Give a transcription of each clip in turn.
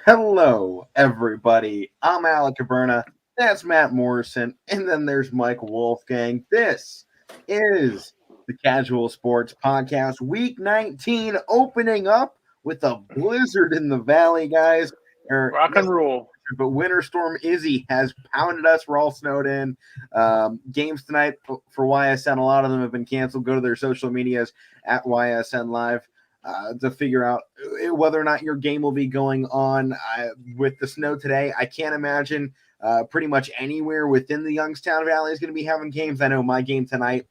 Hello, everybody. I'm Alek Koberna. That's Matt Morrison. And then there's Mike Wolfgang. This is the Casual Sports Podcast, Week 19, opening up with a blizzard in the valley, guys. Rock and roll. But Winter Storm Izzy has pounded us. We're all snowed in. Games tonight for YSN, a lot of them have been canceled. Go to their social medias at YSN Live. To figure out whether or not your game will be going on with the snow today. I can't imagine pretty much anywhere within the Youngstown Valley is going to be having games. I know my game tonight,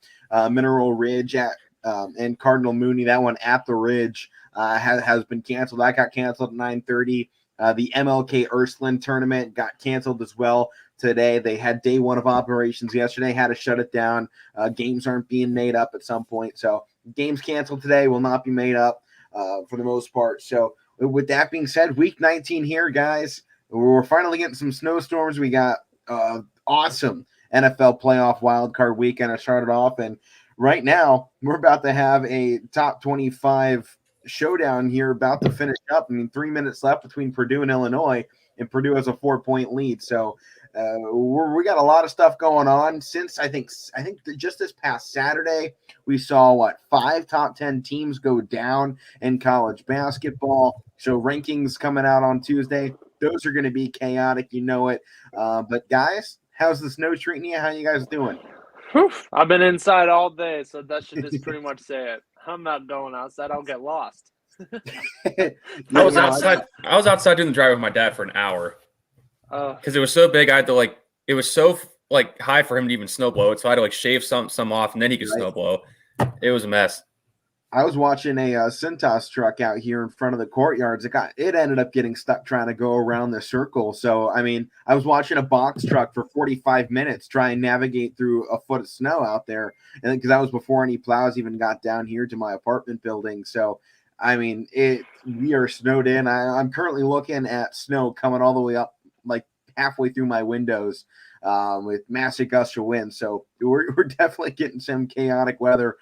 Mineral Ridge and Cardinal Mooney, that one at the Ridge has been canceled. That got canceled at 9:30. The MLK Ursuline tournament got canceled as well today. They had day one of operations yesterday, had to shut it down. Games aren't being made up at some point. So games canceled today will not be made up for the most part. So with that being said, week 19 here, guys. We're finally getting some snowstorms. We got awesome NFL playoff wildcard weekend. I started off, and right now we're about to have a top 25 showdown here, about to finish up. I mean, 3 minutes left between Purdue and Illinois, and Purdue has a 4-point lead. So we got a lot of stuff going on. Since I think just this past Saturday, we saw 5 top 10 teams go down in college basketball. So rankings coming out on Tuesday. Those are going to be chaotic, you know it. But guys, how's the snow treating you? How you guys doing? Whew, I've been inside all day, so that should just pretty much say it. I'm not going outside. I'll get lost. I was outside doing the drive with my dad for an hour because it was so big. I had to it was so high for him to even snow blow it, so I had to shave some off, and then he could snow blow. It was a mess. I was watching a Cintas truck out here in front of the courtyards. It ended up getting stuck trying to go around the circle. So, I mean, I was watching a box truck for 45 minutes try and navigate through a foot of snow out there. And because that was before any plows even got down here to my apartment building. So, I mean, we are snowed in. I'm currently looking at snow coming all the way up, halfway through my windows with massive gusts of wind. So, we're definitely getting some chaotic weather.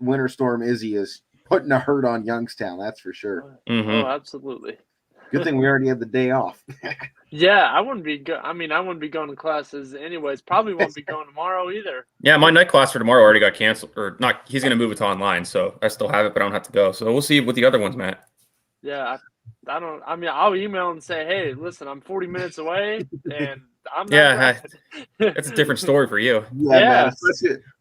Winter Storm Izzy is putting a hurt on Youngstown, that's for sure. Mm-hmm. Oh, absolutely. Good thing we already had the day off. Yeah, I wouldn't be going to classes anyways. Probably won't be going tomorrow either. Yeah, my night class for tomorrow already got canceled, or not. He's going to move it to online, so I still have it, but I don't have to go. So we'll see with the other ones, Matt. Yeah, I'll email and say, hey, listen, I'm 40 minutes away, and I'm not it's a different story for you. Yeah. Man,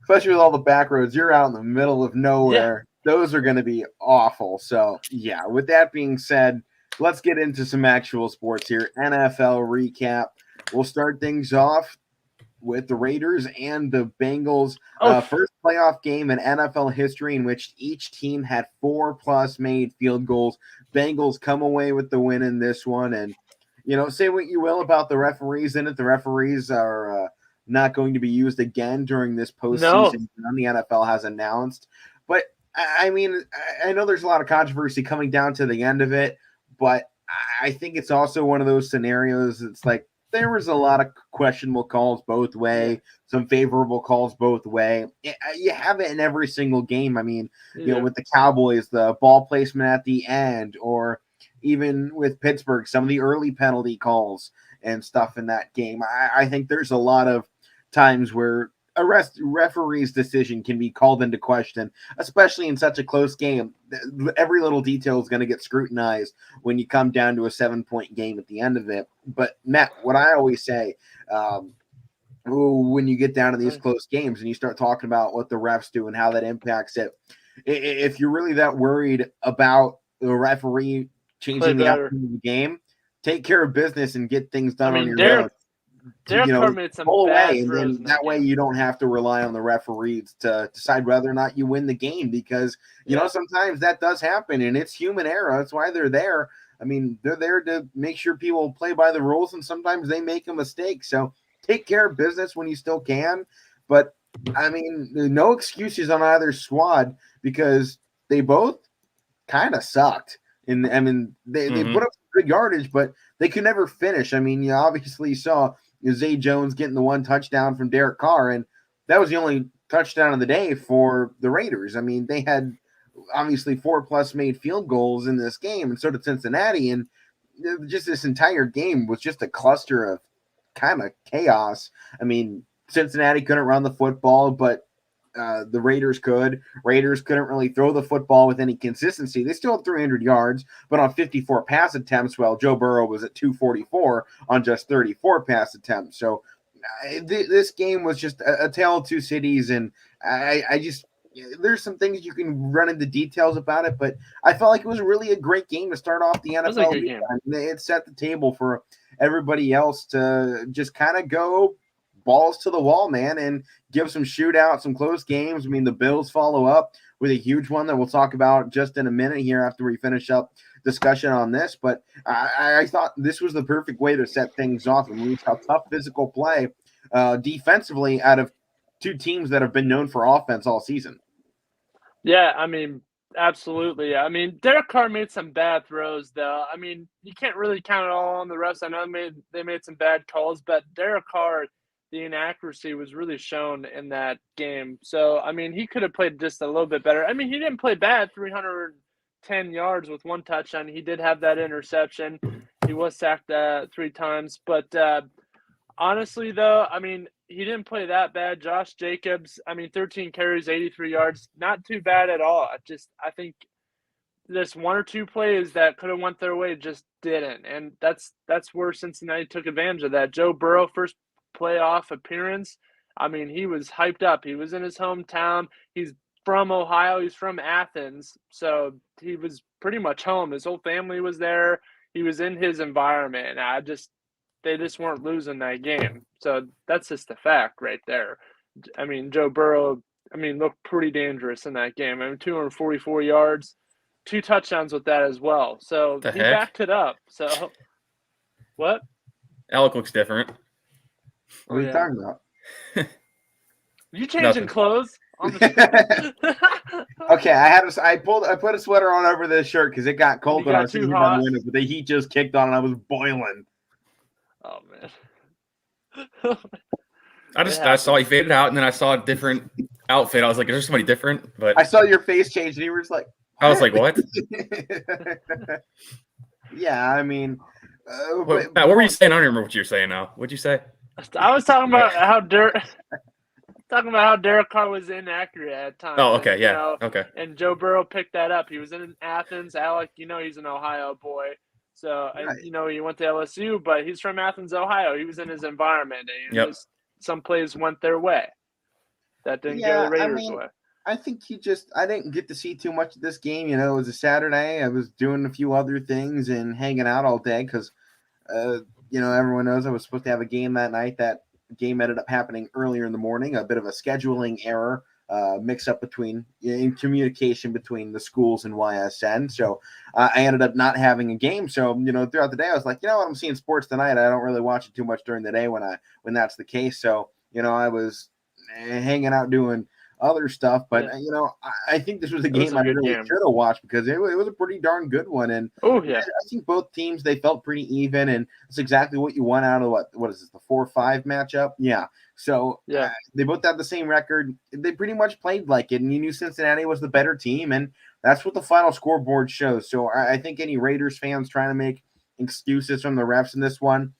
especially with all the back roads. You're out in the middle of nowhere. Yeah. Those are going to be awful. So, yeah, with that being said, let's get into some actual sports here. NFL recap. We'll start things off with the Raiders and the Bengals. First playoff game in NFL history in which each team had 4+ made field goals. Bengals come away with the win in this one. And, say what you will about the referees in it. The referees are not going to be used again during this postseason. No. The NFL has announced. But, I mean, I know there's a lot of controversy coming down to the end of it, but I think it's also one of those scenarios. It's there was a lot of questionable calls both way, some favorable calls both way. You have it in every single game. I mean, with the Cowboys, the ball placement at the end, or even with Pittsburgh, some of the early penalty calls and stuff in that game. I think there's a lot of times where a referee's decision can be called into question, especially in such a close game. Every little detail is going to get scrutinized when you come down to a 7-point game at the end of it. But, Matt, what I always say, when you get down to these close games and you start talking about what the refs do and how that impacts it, if you're really that worried about the referee changing the outcome of the game, take care of business and get things done on your own. Pull away, and then that way you don't have to rely on the referees to decide whether or not you win the game, because sometimes that does happen, and it's human error. That's why they're there. I mean, they're there to make sure people play by the rules, and sometimes they make a mistake. So take care of business when you still can. But I mean, no excuses on either squad, because they both kind of sucked. And I mean, they put up good yardage, but they could never finish. I mean, you obviously saw Zay Jones getting the one touchdown from Derek Carr, and that was the only touchdown of the day for the Raiders. I mean, they had obviously 4+ made field goals in this game, and so did Cincinnati. And just this entire game was just a cluster of kind of chaos. I mean, Cincinnati couldn't run the football, but the Raiders could. Raiders couldn't really throw the football with any consistency. They still had 300 yards, but on 54 pass attempts, well, Joe Burrow was at 244 on just 34 pass attempts. So this game was just a tale of two cities, and I just there's some things you can run into details about it, but I felt like it was really a great game to start off the NFL. It set the table for everybody else to just kind of go balls to the wall, man, and give some shootouts, some close games. I mean, the Bills follow up with a huge one that we'll talk about just in a minute here after we finish up discussion on this. But I thought this was the perfect way to set things off. And we saw tough physical play defensively out of two teams that have been known for offense all season. Yeah, I mean, absolutely. I mean, Derek Carr made some bad throws, though. I mean, you can't really count it all on the refs. I know they made some bad calls, but Derek Carr, the inaccuracy was really shown in that game. So, I mean, he could have played just a little bit better. I mean, he didn't play bad, 310 yards with one touchdown. He did have that interception. He was sacked 3 times. But honestly, though, I mean, he didn't play that bad. Josh Jacobs, I mean, 13 carries, 83 yards, not too bad at all. I think there's 1 or 2 plays that could have went their way, just didn't. And that's where Cincinnati took advantage of that. Joe Burrow, first playoff appearance, I mean, he was hyped up. He was in his hometown. He's from Ohio. He's from Athens. So he was pretty much home. His whole family was there. He was in his environment. They just weren't losing that game. So that's just a fact right there. I mean, Joe Burrow, looked pretty dangerous in that game. I mean, 244 yards, 2 touchdowns with that as well. So he backed it up. So what? Alek looks different. What are you talking about? You changing clothes? On the Okay, I put a sweater on over this shirt because it got cold when I was sitting here by the window, but the heat just kicked on and I was boiling. Oh man. I saw you faded out and then I saw a different outfit. I was like, is there somebody different? But I saw your face change and you were just like, what? I was like, what? Yeah, I mean, what were you saying? I don't remember what you were saying now. What'd you say? I was talking about how Derek Carr was inaccurate at times. Oh, okay, yeah, okay. And Joe Burrow picked that up. He was in Athens. Alek, he's an Ohio boy. So, right. He went to LSU, but he's from Athens, Ohio. He was in his environment. And some plays went their way. That didn't go the Raiders' way. I think I didn't get to see too much of this game. It was a Saturday. I was doing a few other things and hanging out all day because, everyone knows I was supposed to have a game that night. That game ended up happening earlier in the morning, a bit of a scheduling error. Mix up in communication between the schools and YSN. So I ended up not having a game. So, throughout the day, I was like, I'm seeing sports tonight. I don't really watch it too much during the day when that's the case. So, I was hanging out doing other stuff. But, I think this was a game I really should have watched because it was a pretty darn good one. And I think both teams, they felt pretty even. And it's exactly what you want out of what is this, the 4-5 matchup? Yeah. So they both had the same record. They pretty much played like it, and you knew Cincinnati was the better team, and that's what the final scoreboard shows. So I think any Raiders fans trying to make excuses from the refs in this one,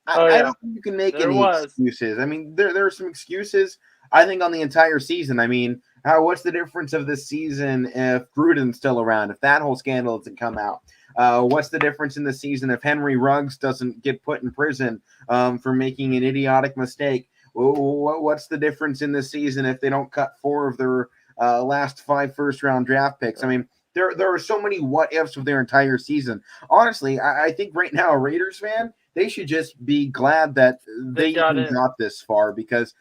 I don't think you can make excuses. I mean, there are some excuses, I think, on the entire season. I mean, what's the difference of this season if Gruden's still around, if that whole scandal doesn't come out? What's the difference in the season if Henry Ruggs doesn't get put in prison for making an idiotic mistake? What's the difference in this season if they don't cut 4 of their last 5 first-round draft picks? I mean, there are so many what-ifs of their entire season. Honestly, I think right now, a Raiders fan, they should just be glad that they even got this far because,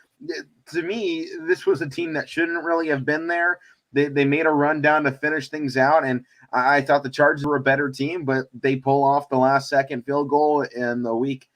to me, this was a team that shouldn't really have been there. They made a run down to finish things out, and I thought the Chargers were a better team, but they pull off the last-second field goal in the week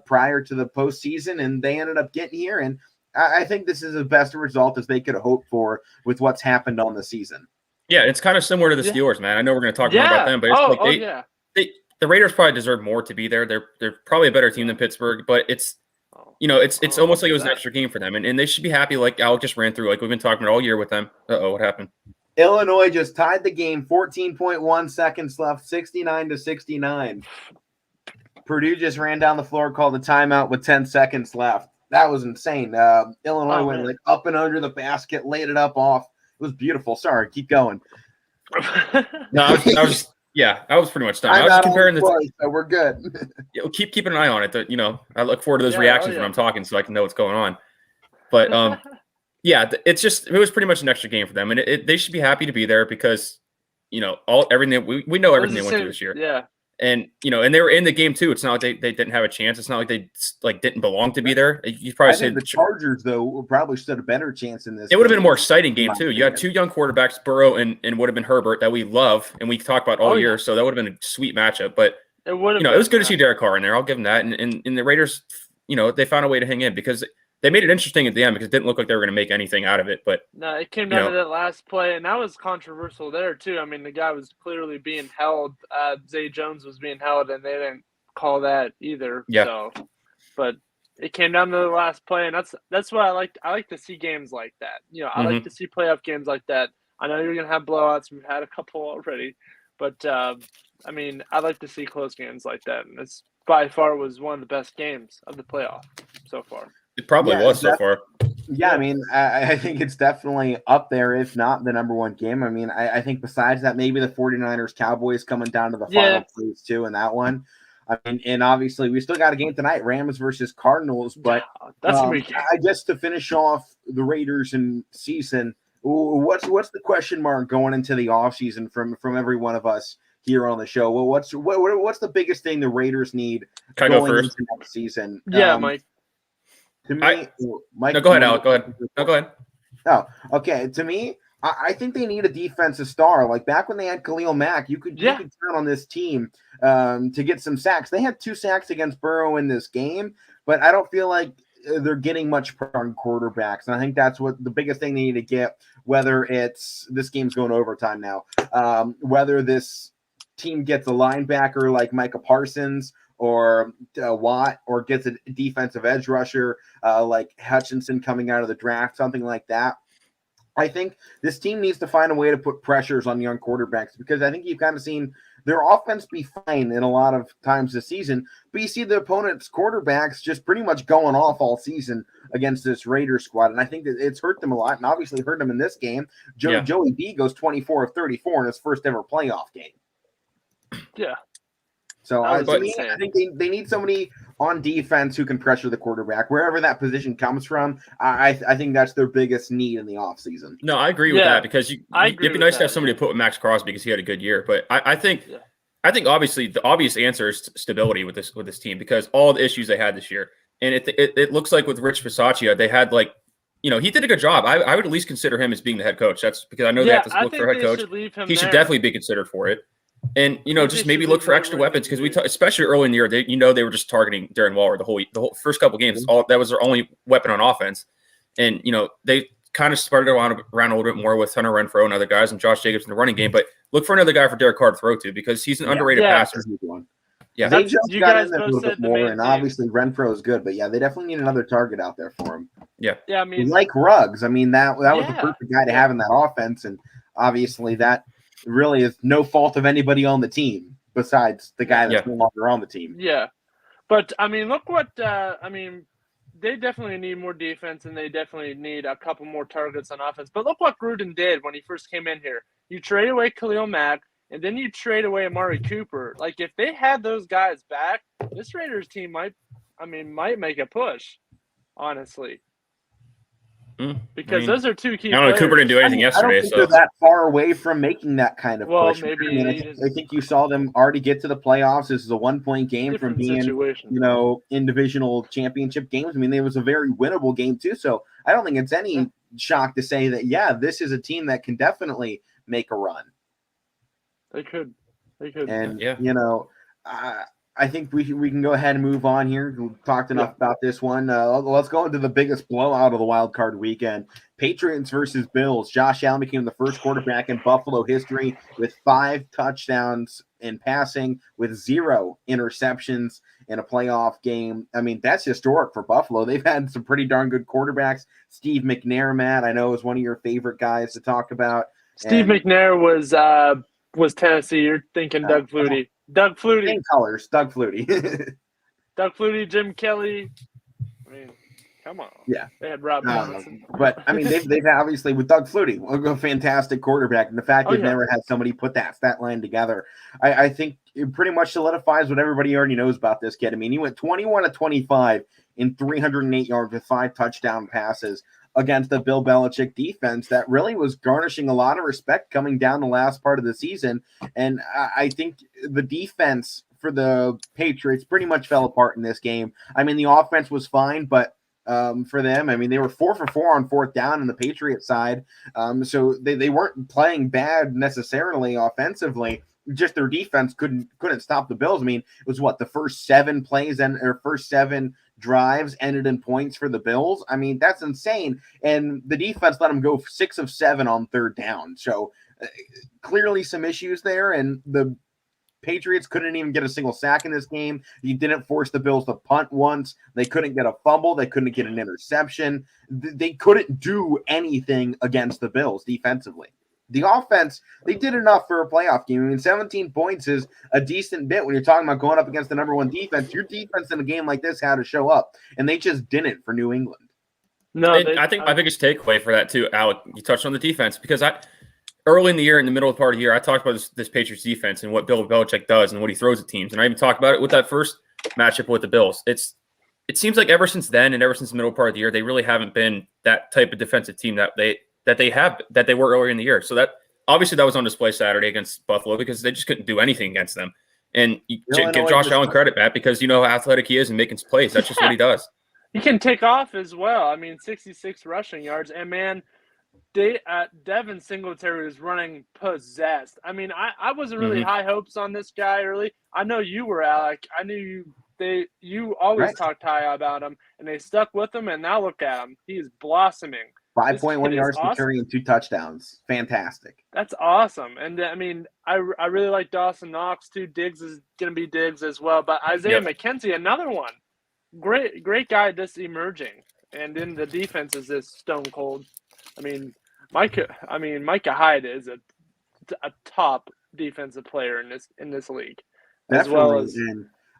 prior to the postseason, and they ended up getting here. And I think this is the best result as they could have hoped for with what's happened on the season. Yeah, it's kind of similar to the Steelers, man. I know we're going to talk more about them, but it's the Raiders probably deserve more to be there. They're probably a better team than Pittsburgh, but it's almost like it was an extra game for them, and they should be happy. Like Alek just ran through, like we've been talking about all year with them. What happened? Illinois just tied the game, 14.1 seconds left, 69-69. Purdue just ran down the floor, called a timeout with 10 seconds left. That was insane. Illinois went like up and under the basket, laid it up off. It was beautiful. Sorry, keep going. No, I was pretty much done. I was just comparing the floor, so we're good. Keep an eye on it. I look forward to those reactions when I'm talking, so I can know what's going on. But it was pretty much an extra game for them, and they should be happy to be there because everything we know everything they went through this year. Yeah. And and they were in the game too. It's not like they didn't have a chance. It's not like they didn't belong to be there. You probably say the Chargers though probably stood a better chance in this. It would have been a more exciting game too. You had two young quarterbacks, Burrow and would have been Herbert, that we love and we talked about all year. So that would have been a sweet matchup. But it was good to see Derek Carr in there. I'll give them that. And the Raiders, they found a way to hang in because they made it interesting at the end because it didn't look like they were going to make anything out of it. But no, it came down to that last play, and that was controversial there too. I mean, the guy was clearly being held. Zay Jones was being held, and they didn't call that either. Yeah. So, but it came down to the last play, and that's what I like. I like to see games like that. I like to see playoff games like that. I know you're going to have blowouts. We've had a couple already, but I like to see close games like that, and this by far was one of the best games of the playoff so far. It probably was so far. Yeah, I think it's definitely up there, if not the number one game. I think besides that, maybe the 49ers Cowboys coming down to the final place too in that one. And obviously we still got a game tonight, Rams versus Cardinals. But I guess to finish off the Raiders and season, what's the question mark going into the offseason from every one of us here on the show? Well, what's the biggest thing the Raiders need going into next season? Yeah, Mike. To me, Mike. No, go ahead, Alek. Go ahead. No, go ahead. Oh, okay. To me, I think they need a defensive star. Like back when they had Khalil Mack, you could count on this team to get some sacks. They had 2 sacks against Burrow in this game, but I don't feel like they're getting much on quarterbacks. And I think that's what the biggest thing they need to get, whether it's this game's going to overtime now, whether this team gets a linebacker like Micah Parsons or Watt, or gets a defensive edge rusher like Hutchinson coming out of the draft, something like that. I think this team needs to find a way to put pressures on young quarterbacks because I think you've kind of seen their offense be fine in a lot of times this season, but you see the opponent's quarterbacks just pretty much going off all season against this Raiders squad, and I think that it's hurt them a lot, and obviously hurt them in this game. Joey B goes 24 of 34 in his first ever playoff game. Yeah. So I think they need somebody on defense who can pressure the quarterback, wherever that position comes from. I think that's their biggest need in the offseason. No, I agree with that because it'd be nice to have somebody to put with Max Crosby because he had a good year. But I think obviously the obvious answer is stability with this team because all the issues they had this year, and it looks like with Rich Bisaccia they had he did a good job. I would at least consider him as being the head coach. That's because I know they have to look for a head coach. He should definitely be considered for it. And just maybe look for extra weapons because especially early in the year, they were just targeting Darren Waller the whole first couple games. That was their only weapon on offense, and they kind of spread it around a little bit more with Hunter Renfrow and other guys and Josh Jacobs in the running game. But look for another guy for Derek Carr to throw to because he's an underrated passer. Yeah, they just got in there a little bit more, and obviously Renfrow is good, but they definitely need another target out there for him. Yeah, like Ruggs. That was the perfect guy to have in that offense, and obviously that really is no fault of anybody on the team besides the guy that's no longer on the team. Yeah. But, look what they definitely need more defense and they definitely need a couple more targets on offense. But look what Gruden did when he first came in here. You trade away Khalil Mack and then you trade away Amari Cooper. Like, if they had those guys back, this Raiders team might make a push, honestly. Because those are two key players. I don't know. Cooper didn't do anything yesterday. I don't think they're that far away from making that kind of push. Maybe. I think you saw them already get to the playoffs. This is a 1-point game from being, in divisional championship games. It was a very winnable game too. So I don't think it's any shock to say that, this is a team that can definitely make a run. They could. And, I think we can go ahead and move on here. We've talked enough about this one. Let's go into the biggest blowout of the wild card weekend. Patriots versus Bills. Josh Allen became the first quarterback in Buffalo history with 5 touchdowns in passing with 0 interceptions in a playoff game. That's historic for Buffalo. They've had some pretty darn good quarterbacks. Steve McNair, Matt, I know is one of your favorite guys to talk about. McNair was Tennessee. You're thinking Doug Flutie. Doug Flutie. Same colors, Doug Flutie. Doug Flutie, Jim Kelly. I mean, come on. Yeah. They had Rob Johnson. But, I mean, they've obviously, with Doug Flutie, a fantastic quarterback. And the fact they've never had somebody put that stat line together, I think it pretty much solidifies what everybody already knows about this kid. I mean, he went 21 of 25 in 308 yards with 5 touchdown passes against the Bill Belichick defense that really was garnishing a lot of respect coming down the last part of the season. And I think the defense for the Patriots pretty much fell apart in this game. I mean, the offense was fine, but for them, I mean, they were 4 for 4 on 4th down in the Patriot side. So they weren't playing bad necessarily offensively. Just their defense couldn't stop the Bills. I mean, it was the first 7 plays or first 7 drives ended in points for the Bills. I mean, that's insane. And the defense let them go 6 of 7 on 3rd down. So clearly some issues there. And the Patriots couldn't even get a single sack in this game. You didn't force the Bills to punt once. They couldn't get a fumble. They couldn't get an interception. They couldn't do anything against the Bills defensively. The offense, they did enough for a playoff game. I mean, 17 points is a decent bit when you're talking about going up against the number 1 defense. Your defense in a game like this had to show up, and they just didn't for New England. No, I think my biggest takeaway for that too, Alek, you touched on the defense, because early in the year, in the middle of the part of the year, I talked about this Patriots defense and what Bill Belichick does and what he throws at teams. And I even talked about it with that first matchup with the Bills. It seems like ever since then and ever since the middle part of the year, they really haven't been that type of defensive team that they were earlier in the year. So that obviously that was on display Saturday against Buffalo because they just couldn't do anything against them. And you give Josh Allen credit, Matt, because you know how athletic he is and making plays. That's just what he does. He can take off as well. I mean, 66 rushing yards. And, man, Devin Singletary was running possessed. I mean, I wasn't really high hopes on this guy early. I know you were, Alek. I knew you always talked high about him, and they stuck with him, and now look at him. He is blossoming. 5.1 yards per carry and 2 touchdowns. Fantastic. That's awesome. And, I mean, I really like Dawson Knox, too. Diggs is going to be Diggs as well. But Isaiah McKenzie, another one. Great guy just emerging. And then the defense is this stone cold. I mean, Micah Hyde is a top defensive player in this league. As well as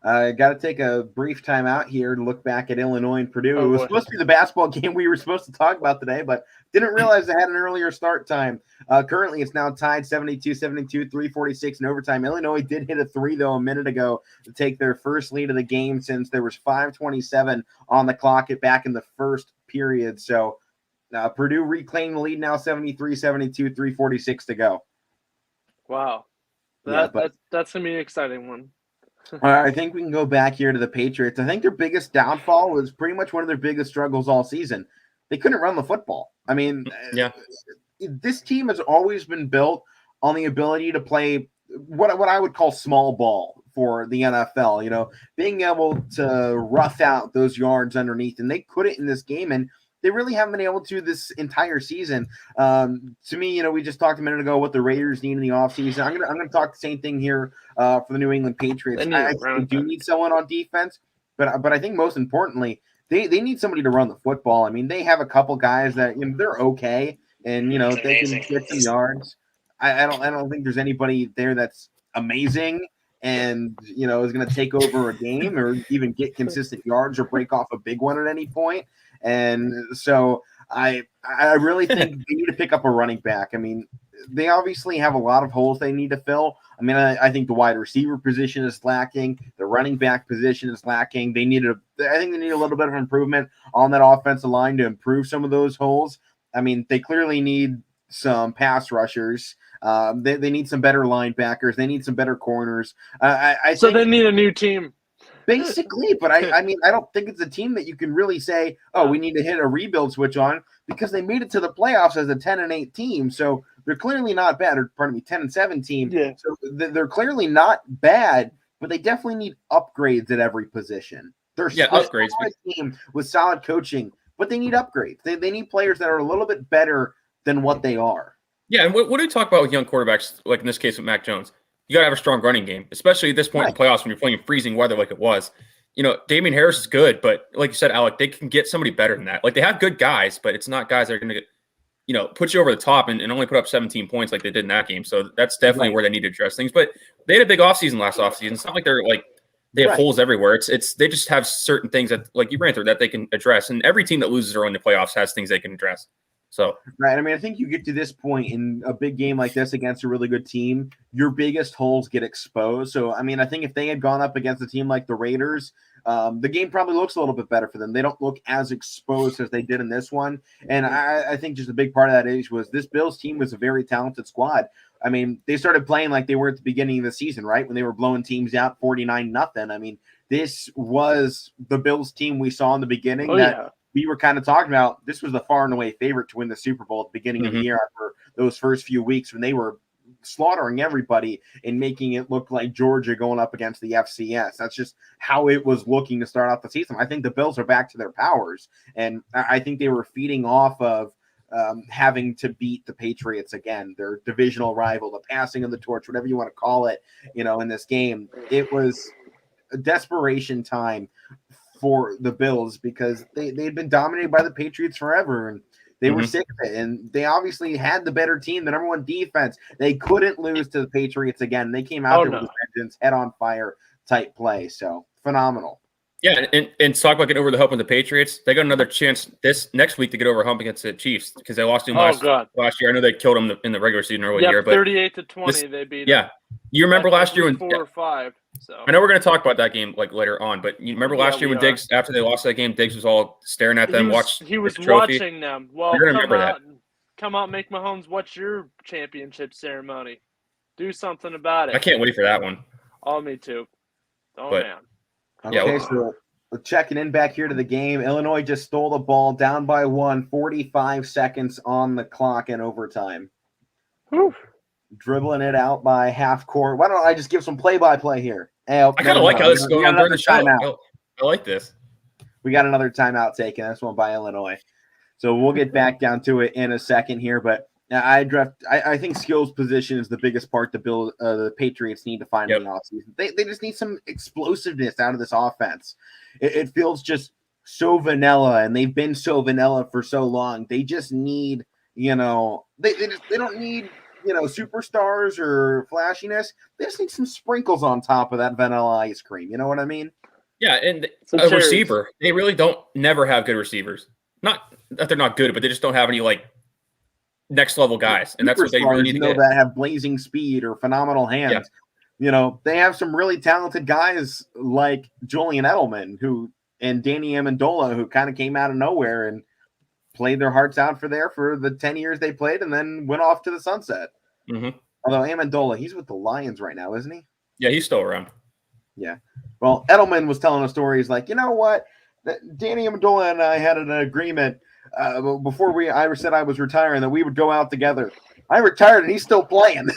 I got to take a brief time out here to look back at Illinois and Purdue. It was supposed to be the basketball game we were supposed to talk about today, but didn't realize they had an earlier start time. Currently, it's now tied 72-72, 3:46 in overtime. Illinois did hit a 3, though, a minute ago to take their first lead of the game since there was 5:27 on the clock back in the first period. So Purdue reclaimed the lead now, 73-72, 3:46 to go. Wow. That's going to be an exciting one. I think we can go back here to the Patriots. I think their biggest downfall was pretty much one of their biggest struggles all season. They couldn't run the football. I mean, this team has always been built on the ability to play what I would call small ball for the NFL, you know, being able to rough out those yards underneath. And they couldn't in this game. And they really haven't been able to this entire season. To me, you know, we just talked a minute ago what the Raiders need in the offseason. I'm gonna talk the same thing here for the New England Patriots. I think they do need someone on defense, but I think most importantly, they need somebody to run the football. I mean, they have a couple guys that they're okay, and they can get some yards. I don't think there's anybody there that's amazing and is going to take over a game or even get consistent yards or break off a big one at any point. And so I really think they need to pick up a running back. I mean, they obviously have a lot of holes they need to fill. I mean, I think the wide receiver position is lacking. The running back position is lacking. I think they need a little bit of improvement on that offensive line to improve some of those holes. I mean, they clearly need some pass rushers. They need some better linebackers. They need some better corners. So they need a new team. Basically, but I mean, I don't think it's a team that you can really say, oh, we need to hit a rebuild switch on, because they made it to the playoffs as a 10-8 team. So they're clearly not bad, or 10-7 team. Yeah. So they're clearly not bad, but they definitely need upgrades at every position. They're upgrades. A team with solid coaching, but they need upgrades. They need players that are a little bit better than what they are. Yeah, and what do we talk about with young quarterbacks, like in this case with Mac Jones? You got to have a strong running game, especially at this point in the playoffs when you're playing in freezing weather like it was. Damian Harris is good, but like you said, Alek, they can get somebody better than that. Like, they have good guys, but it's not guys that are going to put you over the top and only put up 17 points like they did in that game. So that's definitely where they need to address things. But they had a big offseason last offseason. It's not like they have holes everywhere. It's they just have certain things that, like you ran through, that they can address. And every team that loses early in the playoffs has things they can address. So right. I mean, I think you get to this point in a big game like this against a really good team, your biggest holes get exposed. So, I mean, I think if they had gone up against a team like the Raiders, the game probably looks a little bit better for them. They don't look as exposed as they did in this one. And I think just a big part of that issue was this Bills team was a very talented squad. I mean, they started playing like they were at the beginning of the season, right? When they were blowing teams out 49-0. I mean, this was the Bills team we saw in the beginning we were kind of talking about. This was the far and away favorite to win the Super Bowl at the beginning of the year after those first few weeks when they were slaughtering everybody and making it look like Georgia going up against the FCS. That's just how it was looking to start out the season. I think the Bills are back to their powers, and I think they were feeding off of having to beat the Patriots again, their divisional rival, the passing of the torch, whatever you want to call it, in this game. It was a desperation time for the Bills because they'd been dominated by the Patriots forever, and they were sick of it. And they obviously had the better team, the number one defense. They couldn't lose to the Patriots again. They came out there with a vengeance, head on fire type play. So phenomenal. Yeah, and talk about getting over the hump with the Patriots. They got another chance this next week to get over the hump against the Chiefs because they lost to them last year. I know they killed them in the regular season early year, but 38-20 they beat them. Yeah, you remember last year when 4 or 5. So I know we're going to talk about that game later on, but you remember last year when Diggs, after they lost that game, Diggs was all staring at them, he was watching them. Well, come out, make Mahomes watch your championship ceremony. Do something about it. I can't wait for that one. Oh, me too. Man. Okay, so we're checking in back here to the game. Illinois just stole the ball, down by 1, 45 seconds on the clock in overtime. Whew. Dribbling it out by half court. Why don't I just give some play-by-play here? I kind of like how this is going on during the show. I like this. We got another timeout taken. This one by Illinois. So we'll get back down to it in a second here, but I think skills position is the biggest part the Patriots need to find in the offseason. They just need some explosiveness out of this offense. It feels just so vanilla, and they've been so vanilla for so long. They just need, they don't need, superstars or flashiness. They just need some sprinkles on top of that vanilla ice cream. You know what I mean? Yeah, and receiver. They really never have good receivers. Not that they're not good, but they just don't have any next level guys, and that's what they really need to get. That have blazing speed or phenomenal hands. Yeah. They have some really talented guys like Julian Edelman and Danny Amendola who kind of came out of nowhere and played their hearts out for the 10 years they played and then went off to the sunset. Mm-hmm. Although Amendola, he's with the Lions right now, isn't he? Yeah, he's still around. Yeah. Well, Edelman was telling a story. He's like, you know what? Danny Amendola and I had an agreement before I said I was retiring that we would go out together. I retired and he's still playing.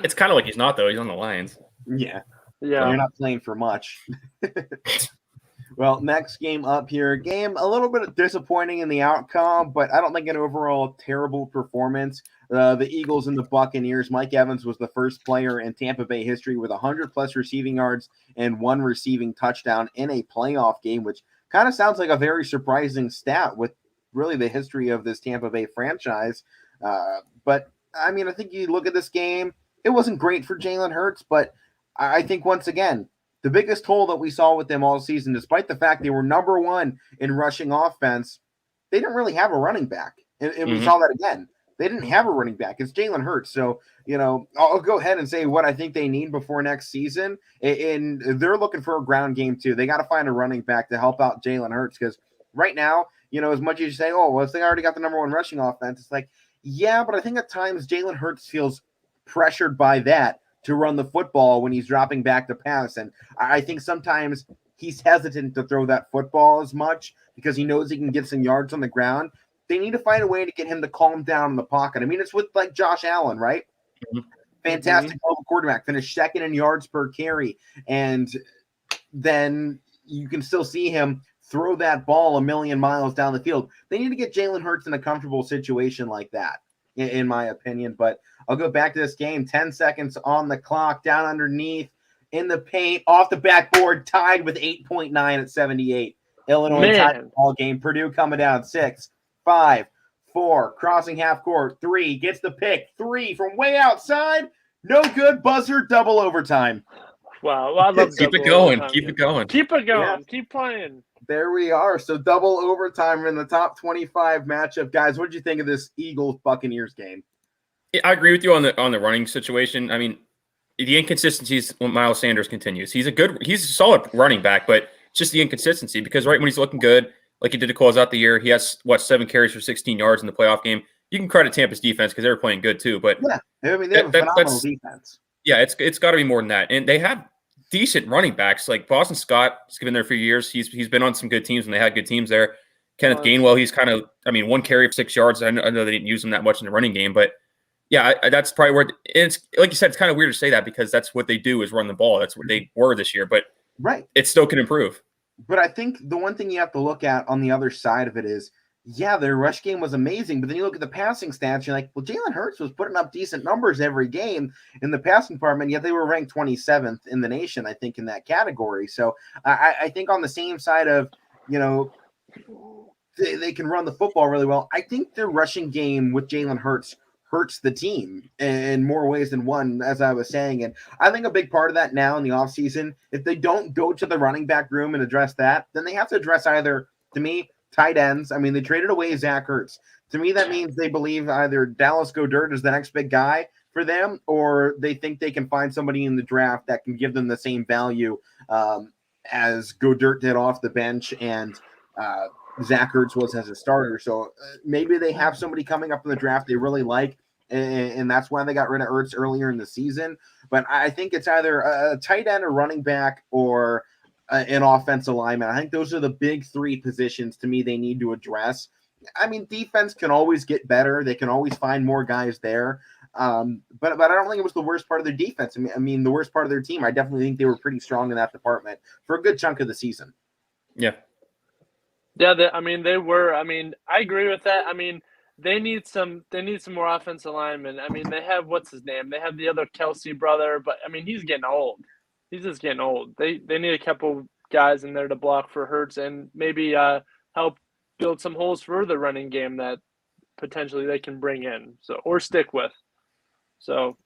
It's kind of like he's not, though. He's on the Lions. Yeah. So you're not playing for much. Well, next game up here. Game a little bit disappointing in the outcome, but I don't think an overall terrible performance. The Eagles and the Buccaneers. Mike Evans was the first player in Tampa Bay history with 100-plus receiving yards and 1 receiving touchdown in a playoff game, which kind of sounds like a very surprising stat with really the history of this Tampa Bay franchise. But, I mean, I think you look at this game, it wasn't great for Jalen Hurts, but I think once again, the biggest hole that we saw with them all season, despite the fact they were number 1 in rushing offense, they didn't really have a running back. And we saw that again. They didn't have a running back. It's Jalen Hurts. So, I'll go ahead and say what I think they need before next season. And they're looking for a ground game too. They got to find a running back to help out Jalen Hurts because right now, as much as you say, oh, well, if they already got the number 1 rushing offense, it's like, yeah, but I think at times Jalen Hurts feels pressured by that to run the football when he's dropping back to pass. And I think sometimes he's hesitant to throw that football as much because he knows he can get some yards on the ground. They need to find a way to get him to calm down in the pocket. I mean, it's with like Josh Allen, right? Mm-hmm. Fantastic mobile quarterback, finished second in yards per carry. And then you can still see him throw that ball a million miles down the field. They need to get Jalen Hurts in a comfortable situation like that, in my opinion. But I'll go back to this game. 10 seconds on the clock, down underneath, in the paint, off the backboard, tied with 8.9 at 78. Illinois tied the ball game. Purdue coming down 6. 5, 4, crossing half court, 3, gets the pick, 3 from way outside, no good, buzzer, double overtime. Wow, I love keep it going, keep it going. Keep it going, Yeah. keep playing. There we are. So double overtime in the top 25 matchup. Guys, what did you think of this Eagles-Buccaneers game? I agree with you on the running situation. I mean, the inconsistencies when Miles Sanders continues. He's a solid running back, but it's just the inconsistency because right when he's looking good, like he did to close out the year, he has 7 carries for 16 yards in the playoff game. You can credit Tampa's defense because they were playing good too. But yeah, I mean they have a phenomenal defense. Yeah, it's got to be more than that, and they have decent running backs. Like Boston Scott has been there for years. He's been on some good teams when they had good teams there. Kenneth Gainwell, he's kind of 1 carry for 6 yards. I know they didn't use him that much in the running game, but yeah, that's probably where it's like you said. It's kind of weird to say that because that's what they do is run the ball. That's what they were this year, but it still can improve. But I think the one thing you have to look at on the other side of it is, yeah, their rush game was amazing, but then you look at the passing stats, you're like, well, Jalen Hurts was putting up decent numbers every game in the passing department, yet they were ranked 27th in the nation, I think, in that category. So I think on the same side of, they can run the football really well. I think their rushing game with Jalen Hurts hurts the team in more ways than one, as I was saying. And I think a big part of that now in the offseason, if they don't go to the running back room and address that, then they have to address either, to me, tight ends. I mean, they traded away Zach Ertz. To me, that means they believe either Dallas Goedert is the next big guy for them, or they think they can find somebody in the draft that can give them the same value as Goedert did off the bench and Zach Ertz was as a starter. So maybe they have somebody coming up in the draft they really like, and that's why they got rid of Ertz earlier in the season. But I think it's either a tight end, a running back, or an offensive lineman. I think those are the big 3 positions to me they need to address. I mean, defense can always get better. They can always find more guys there. But I don't think it was the worst part of their defense. I mean, the worst part of their team. I definitely think they were pretty strong in that department for a good chunk of the season. Yeah. Yeah, they were. I mean, I agree with that. I mean, they need some more offensive linemen. I mean, they have what's his name? They have the other Kelsey brother, but I mean, he's getting old. He's just getting old. They need a couple guys in there to block for Hurts and maybe help build some holes for the running game that potentially they can bring in or stick with. So.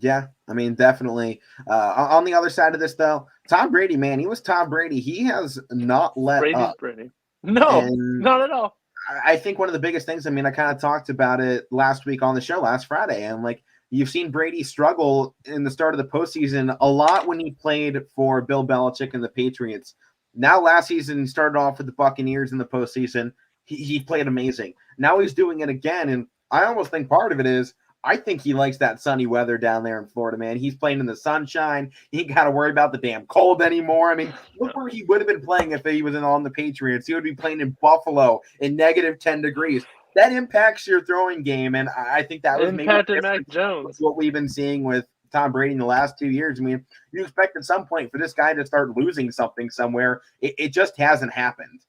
Yeah, I mean, definitely. On the other side of this, though, Tom Brady, man, he was Tom Brady. He has not let up. Brady. No, not at all. I think one of the biggest things, I mean, I kind of talked about it last week on the show, last Friday, and like you've seen Brady struggle in the start of the postseason a lot when he played for Bill Belichick and the Patriots. Now, last season, he started off with the Buccaneers in the postseason. He played amazing. Now he's doing it again, and I almost think part of it is I think he likes that sunny weather down there in Florida, man. He's playing in the sunshine. He ain't got to worry about the damn cold anymore. I mean, look where he would have been playing if he was on the Patriots. He would be playing in Buffalo in negative 10 degrees. That impacts your throwing game, and I think that was impacted Mac Jones. What we've been seeing with Tom Brady in the last 2 years. I mean, you expect at some point for this guy to start losing something somewhere. It just hasn't happened.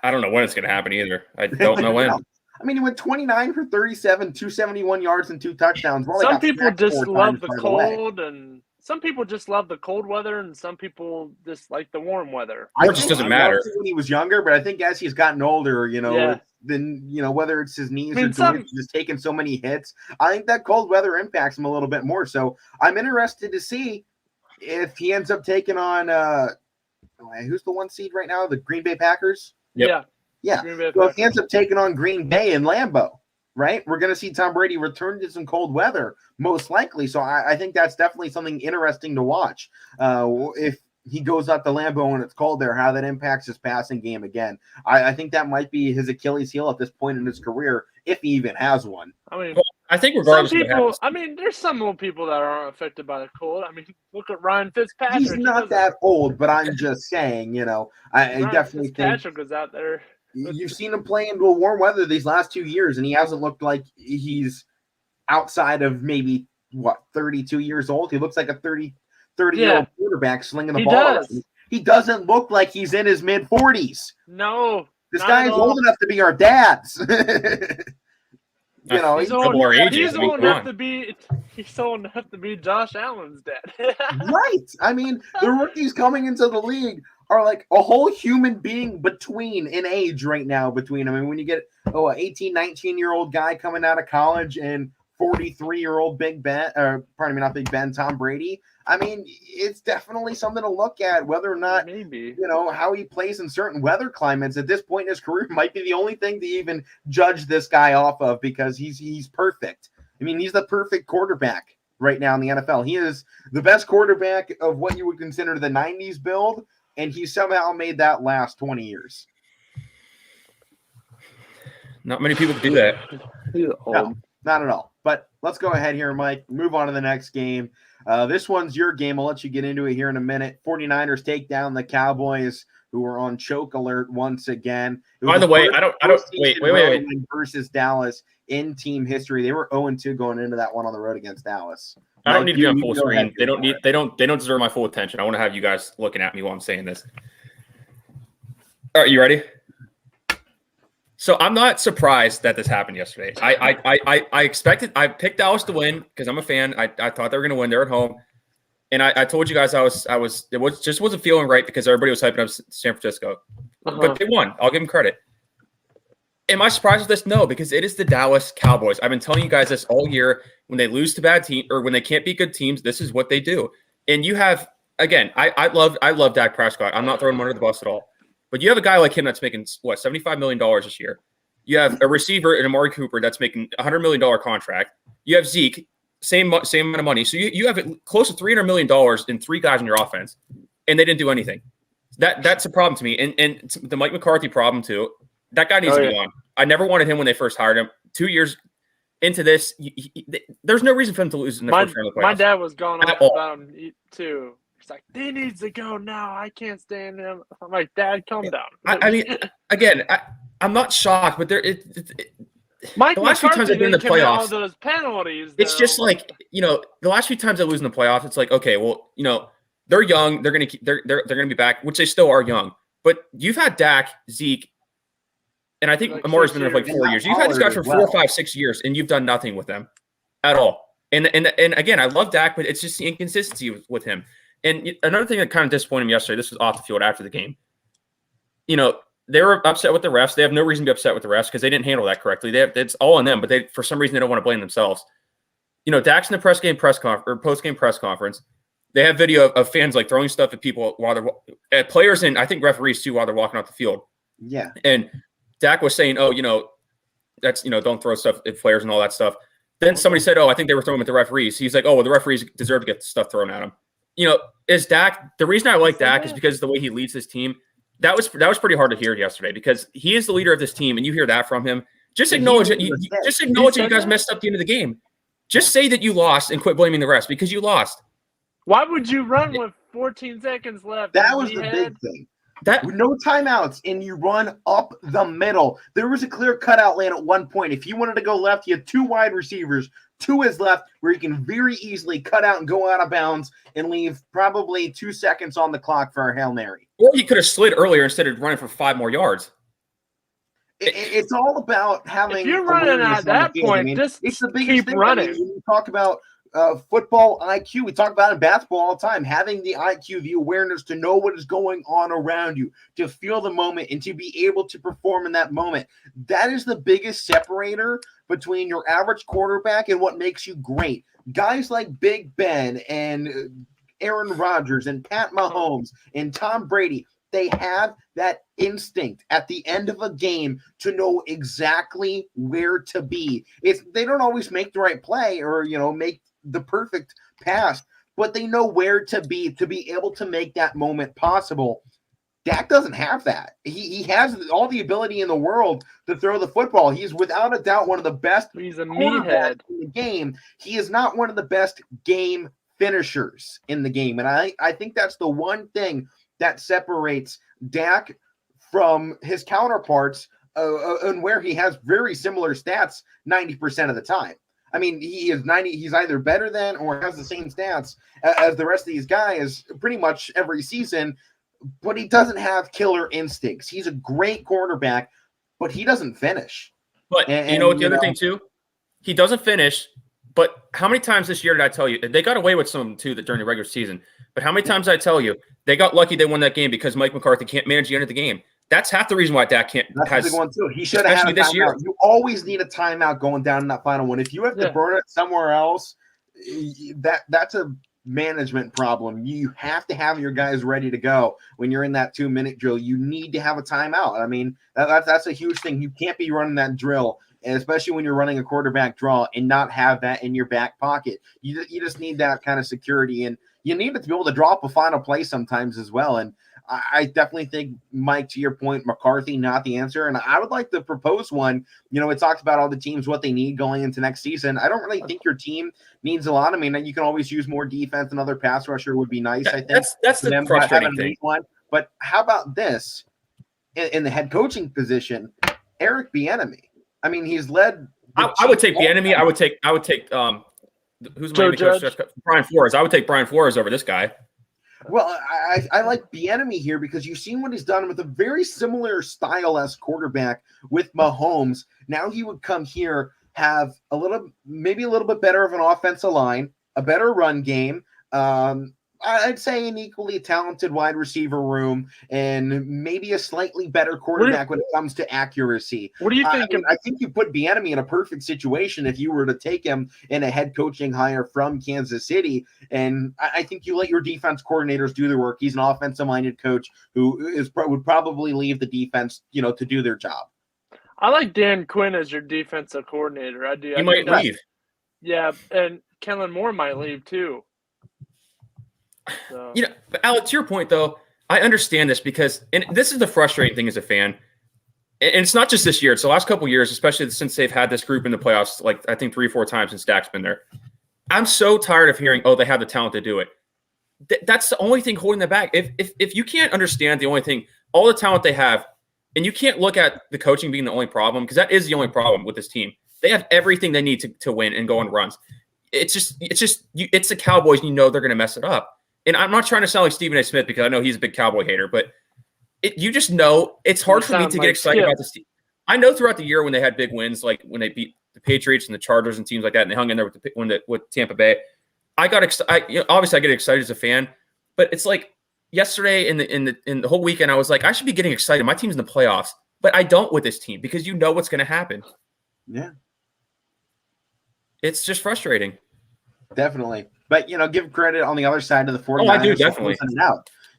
I don't know when it's going to happen either. I don't know when. I mean, he went 29 for 37, 271 yards and 2 touchdowns. Some people just love the cold, and some people just love the cold weather, and some people just like the warm weather. It just doesn't matter. When he was younger, but I think as he's gotten older, then whether it's his knees or just taking so many hits, I think that cold weather impacts him a little bit more. So I'm interested to see if he ends up taking on who's the 1 seed right now? The Green Bay Packers. Yep. Yeah. So if he ends up taking on Green Bay in Lambeau, right, we're going to see Tom Brady return to some cold weather, most likely. So I think that's definitely something interesting to watch. If he goes out to Lambeau and it's cold there, how that impacts his passing game again. I think that might be his Achilles heel at this point in his career, if he even has one. I mean, I think regardless some people, there's some people that aren't affected by the cold. I mean, look at Ryan Fitzpatrick. He's not that old, but I'm just saying, I definitely think Fitzpatrick was out there. You've seen him play in warm weather these last 2 years, and he hasn't looked like he's outside of maybe, 32 years old? He looks like a 30-year-old quarterback slinging the ball. He doesn't look like he's in his mid-40s. No. This guy is old enough to be our dads. He's old enough to be Josh Allen's dad. Right. I mean, the rookies coming into the league are like a whole human being between in age right now between them. I mean, when you get an 18, 19-year-old guy coming out of college and 43-year-old Big Ben, or pardon me, not Big Ben, Tom Brady. I mean, it's definitely something to look at. Whether or not, maybe, how he plays in certain weather climates at this point in his career might be the only thing to even judge this guy off of, because he's perfect. I mean, he's the perfect quarterback right now in the NFL. He is the best quarterback of what you would consider the 90s build, and he somehow made that last 20 years. Not many people can do that. No, not at all. But let's go ahead here, Mike. Move on to the next game. This one's your game. I'll let you get into it here in a minute. 49ers take down the Cowboys, who were on choke alert once again. By the way, I don't wait. Versus Dallas in team history. They were 0-2 going into that one on the road against Dallas. I don't need to be on full screen. They don't deserve my full attention. I want to have you guys looking at me while I'm saying this. All right, you ready? So I'm not surprised that this happened yesterday. I expected. I picked Dallas to win because I'm a fan. I thought they were going to win. They're at home, and I told you guys it wasn't feeling right because everybody was hyping up San Francisco, but they won. I'll give them credit. Am I surprised with this? No, because it is the Dallas Cowboys. I've been telling you guys this all year. When they lose to bad teams or when they can't beat good teams, this is what they do. And you have, again, I love Dak Prescott. I'm not throwing him under the bus at all. But you have a guy like him that's making, $75 million this year. You have a receiver in Amari Cooper that's making a $100 million contract. You have Zeke, same amount of money. So you have close to $300 million in three guys in your offense, and they didn't do anything. That's a problem to me. And the Mike McCarthy problem too. That guy needs to be gone. I never wanted him when they first hired him. 2 years into this, there's no reason for them to lose in the first round of the playoffs. My dad was going off about him too. He's like, he needs to go now. I can't stand him. I'm like, Dad, calm down. I mean, again, I'm not shocked, but Mike the last few times they've been in the playoffs, all those penalties. It's just like, the last few times they lose in the playoffs, it's like, okay, well, they're young. They're gonna be back, which they still are young. But you've had Dak, Zeke. And I think Amari's been there for 4 years. You've had these guys for 4, 5, 6 years, and you've done nothing with them at all. And again, I love Dak, but it's just the inconsistency with him. And another thing that kind of disappointed me yesterday, this was off the field after the game. They were upset with the refs. They have no reason to be upset with the refs because they didn't handle that correctly. It's all on them, but for some reason they don't want to blame themselves. Dak's in the post-game press conference. They have video of fans like throwing stuff at people while they're at players and I think referees too while they're walking off the field. Yeah, and Dak was saying, that's, don't throw stuff at players and all that stuff. Then somebody said, I think they were throwing at the referees. He's like, well, the referees deserve to get stuff thrown at them. Is Dak, the reason I like Dak is because of the way he leads his team. That was pretty hard to hear yesterday because he is the leader of this team and you hear that from him. Just acknowledge it. Just acknowledge that you guys messed up at the end of the game. Just say that you lost and quit blaming the refs because you lost. Why would you run with 14 seconds left? That was the big thing. No timeouts, and you run up the middle. There was a clear cutout lane at one point. If you wanted to go left, you had two wide receivers, two is left, where you can very easily cut out and go out of bounds and leave probably 2 seconds on the clock for a Hail Mary. Or you could have slid earlier instead of running for 5 more yards. It's all about having. If you're running at that point, just it's the biggest thing. Running. When you talk about football IQ, we talk about in basketball all the time, having the IQ, the awareness to know what is going on around you, to feel the moment and to be able to perform in that moment. That is the biggest separator between your average quarterback and what makes you great. Guys like Big Ben and Aaron Rodgers and Pat Mahomes and Tom Brady, they have that instinct at the end of a game to know exactly where to be. They don't always make the right play or, make the perfect pass, but they know where to be able to make that moment possible. Dak doesn't have that. He has all the ability in the world to throw the football. He's without a doubt one of the best. He's a meathead in the game. He is not one of the best game finishers in the game. And I think that's the one thing that separates Dak from his counterparts and where he has very similar stats 90% of the time. I mean, he's either better than or has the same stats as the rest of these guys pretty much every season, but he doesn't have killer instincts. He's a great quarterback, but he doesn't finish. But you know what the other thing too? He doesn't finish, But how many times this year did I tell you they got away with some too that during the regular season? But how many times did I tell you they got lucky they won that game because Mike McCarthy can't manage the end of the game? That's half the reason why Dak can't. That's a big one too. He should have had a timeout. You always need a timeout going down in that final one. If you have to burn it somewhere else, that's a management problem. You have to have your guys ready to go when you're in that 2-minute drill. You need to have a timeout. I mean, that's a huge thing. You can't be running that drill, and especially when you're running a quarterback draw, and not have that in your back pocket. You just need that kind of security, and you need it to be able to drop a final play sometimes as well. And I definitely think, Mike, to your point, McCarthy not the answer. And I would like to propose one. It talks about all the teams, what they need going into next season. I don't really think your team needs a lot. I mean, you can always use more defense. Another pass rusher would be nice, I think. That's the frustrating thing. One. But how about this? In the head coaching position, Eric Bieniemy. I mean, he's led. I would take Bieniemy. I would take who's my coach? Brian Flores. I would take Brian Flores over this guy. Well, I like Bieniemy here because you've seen what he's done with a very similar style as quarterback with Mahomes. Now he would come here, have maybe a little bit better of an offensive line, a better run game. I'd say an equally talented wide receiver room, and maybe a slightly better quarterback when it comes to accuracy. What do you think? I think you put Bieniemy in a perfect situation if you were to take him in a head coaching hire from Kansas City. And I think you let your defense coordinators do their work. He's an offensive-minded coach who would probably leave the defense, to do their job. I like Dan Quinn as your defensive coordinator. I do. He might leave. Yeah, and Kellen Moore might leave too. So. But Alek, to your point, though, I understand this because, and this is the frustrating thing as a fan, and it's not just this year. It's the last couple of years, especially since they've had this group in the playoffs, like I think 3 or 4 times since Dak's been there. I'm so tired of hearing, they have the talent to do it. That's the only thing holding them back. If you can't understand the only thing, all the talent they have, and you can't look at the coaching being the only problem, because that is the only problem with this team. They have everything they need to win and go on runs. It's the Cowboys, and they're going to mess it up. And I'm not trying to sound like Stephen A. Smith because I know he's a big Cowboy hater, but you just know it's hard for me to get excited about this team. I know throughout the year when they had big wins, like when they beat the Patriots and the Chargers and teams like that, and they hung in there with Tampa Bay, I got excited. Obviously, I get excited as a fan, but it's like yesterday in the whole weekend, I was like, I should be getting excited. My team's in the playoffs, but I don't with this team because what's going to happen. Yeah, it's just frustrating. Definitely. But, give credit on the other side to the 49ers. Oh, I do, definitely.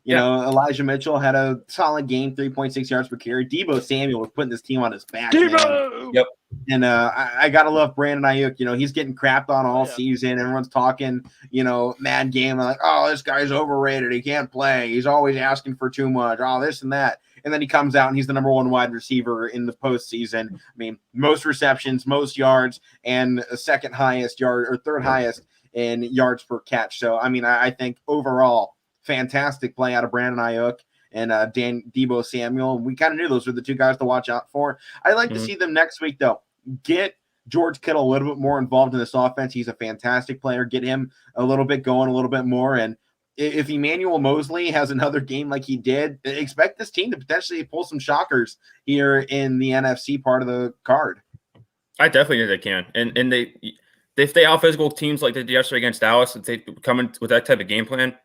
Elijah Mitchell had a solid game, 3.6 yards per carry. Deebo Samuel was putting this team on his back. Deebo! Yep. And I got to love Brandon Ayuk. He's getting crapped on all season. Everyone's talking, mad game. Like, this guy's overrated. He can't play. He's always asking for too much. This and that. And then he comes out and he's the number 1 wide receiver in the postseason. I mean, most receptions, most yards, and second highest yard or third highest in yards per catch. So, I mean, I think overall, fantastic play out of Brandon Ayuk and Deebo Samuel. We kind of knew those were the 2 guys to watch out for. I'd like to see them next week, though. Get George Kittle a little bit more involved in this offense. He's a fantastic player. Get him a little bit going, a little bit more. And if Emmanuel Mosley has another game like he did, expect this team to potentially pull some shockers here in the NFC part of the card. I definitely think they can. And if they out-physical teams like they did yesterday against Dallas, if they come in with that type of game plan,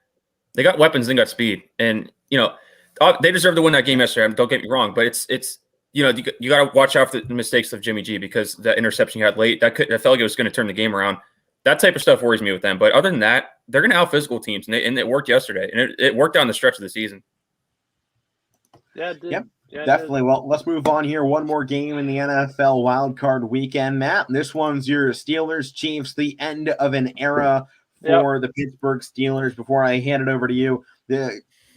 they got weapons and got speed. And, they deserve to win that game yesterday. Don't get me wrong, but it's you got to watch out for the mistakes of Jimmy G because that interception he had late, that felt like it was going to turn the game around. That type of stuff worries me with them. But other than that, they're going to out-physical teams, and it worked yesterday. And it worked down the stretch of the season. Yeah, it did. Yep. Yeah, definitely. Well, let's move on here. One more game in the NFL wildcard weekend, Matt. This one's your Steelers Chiefs, the end of an era for the Pittsburgh Steelers. Before I hand it over to you,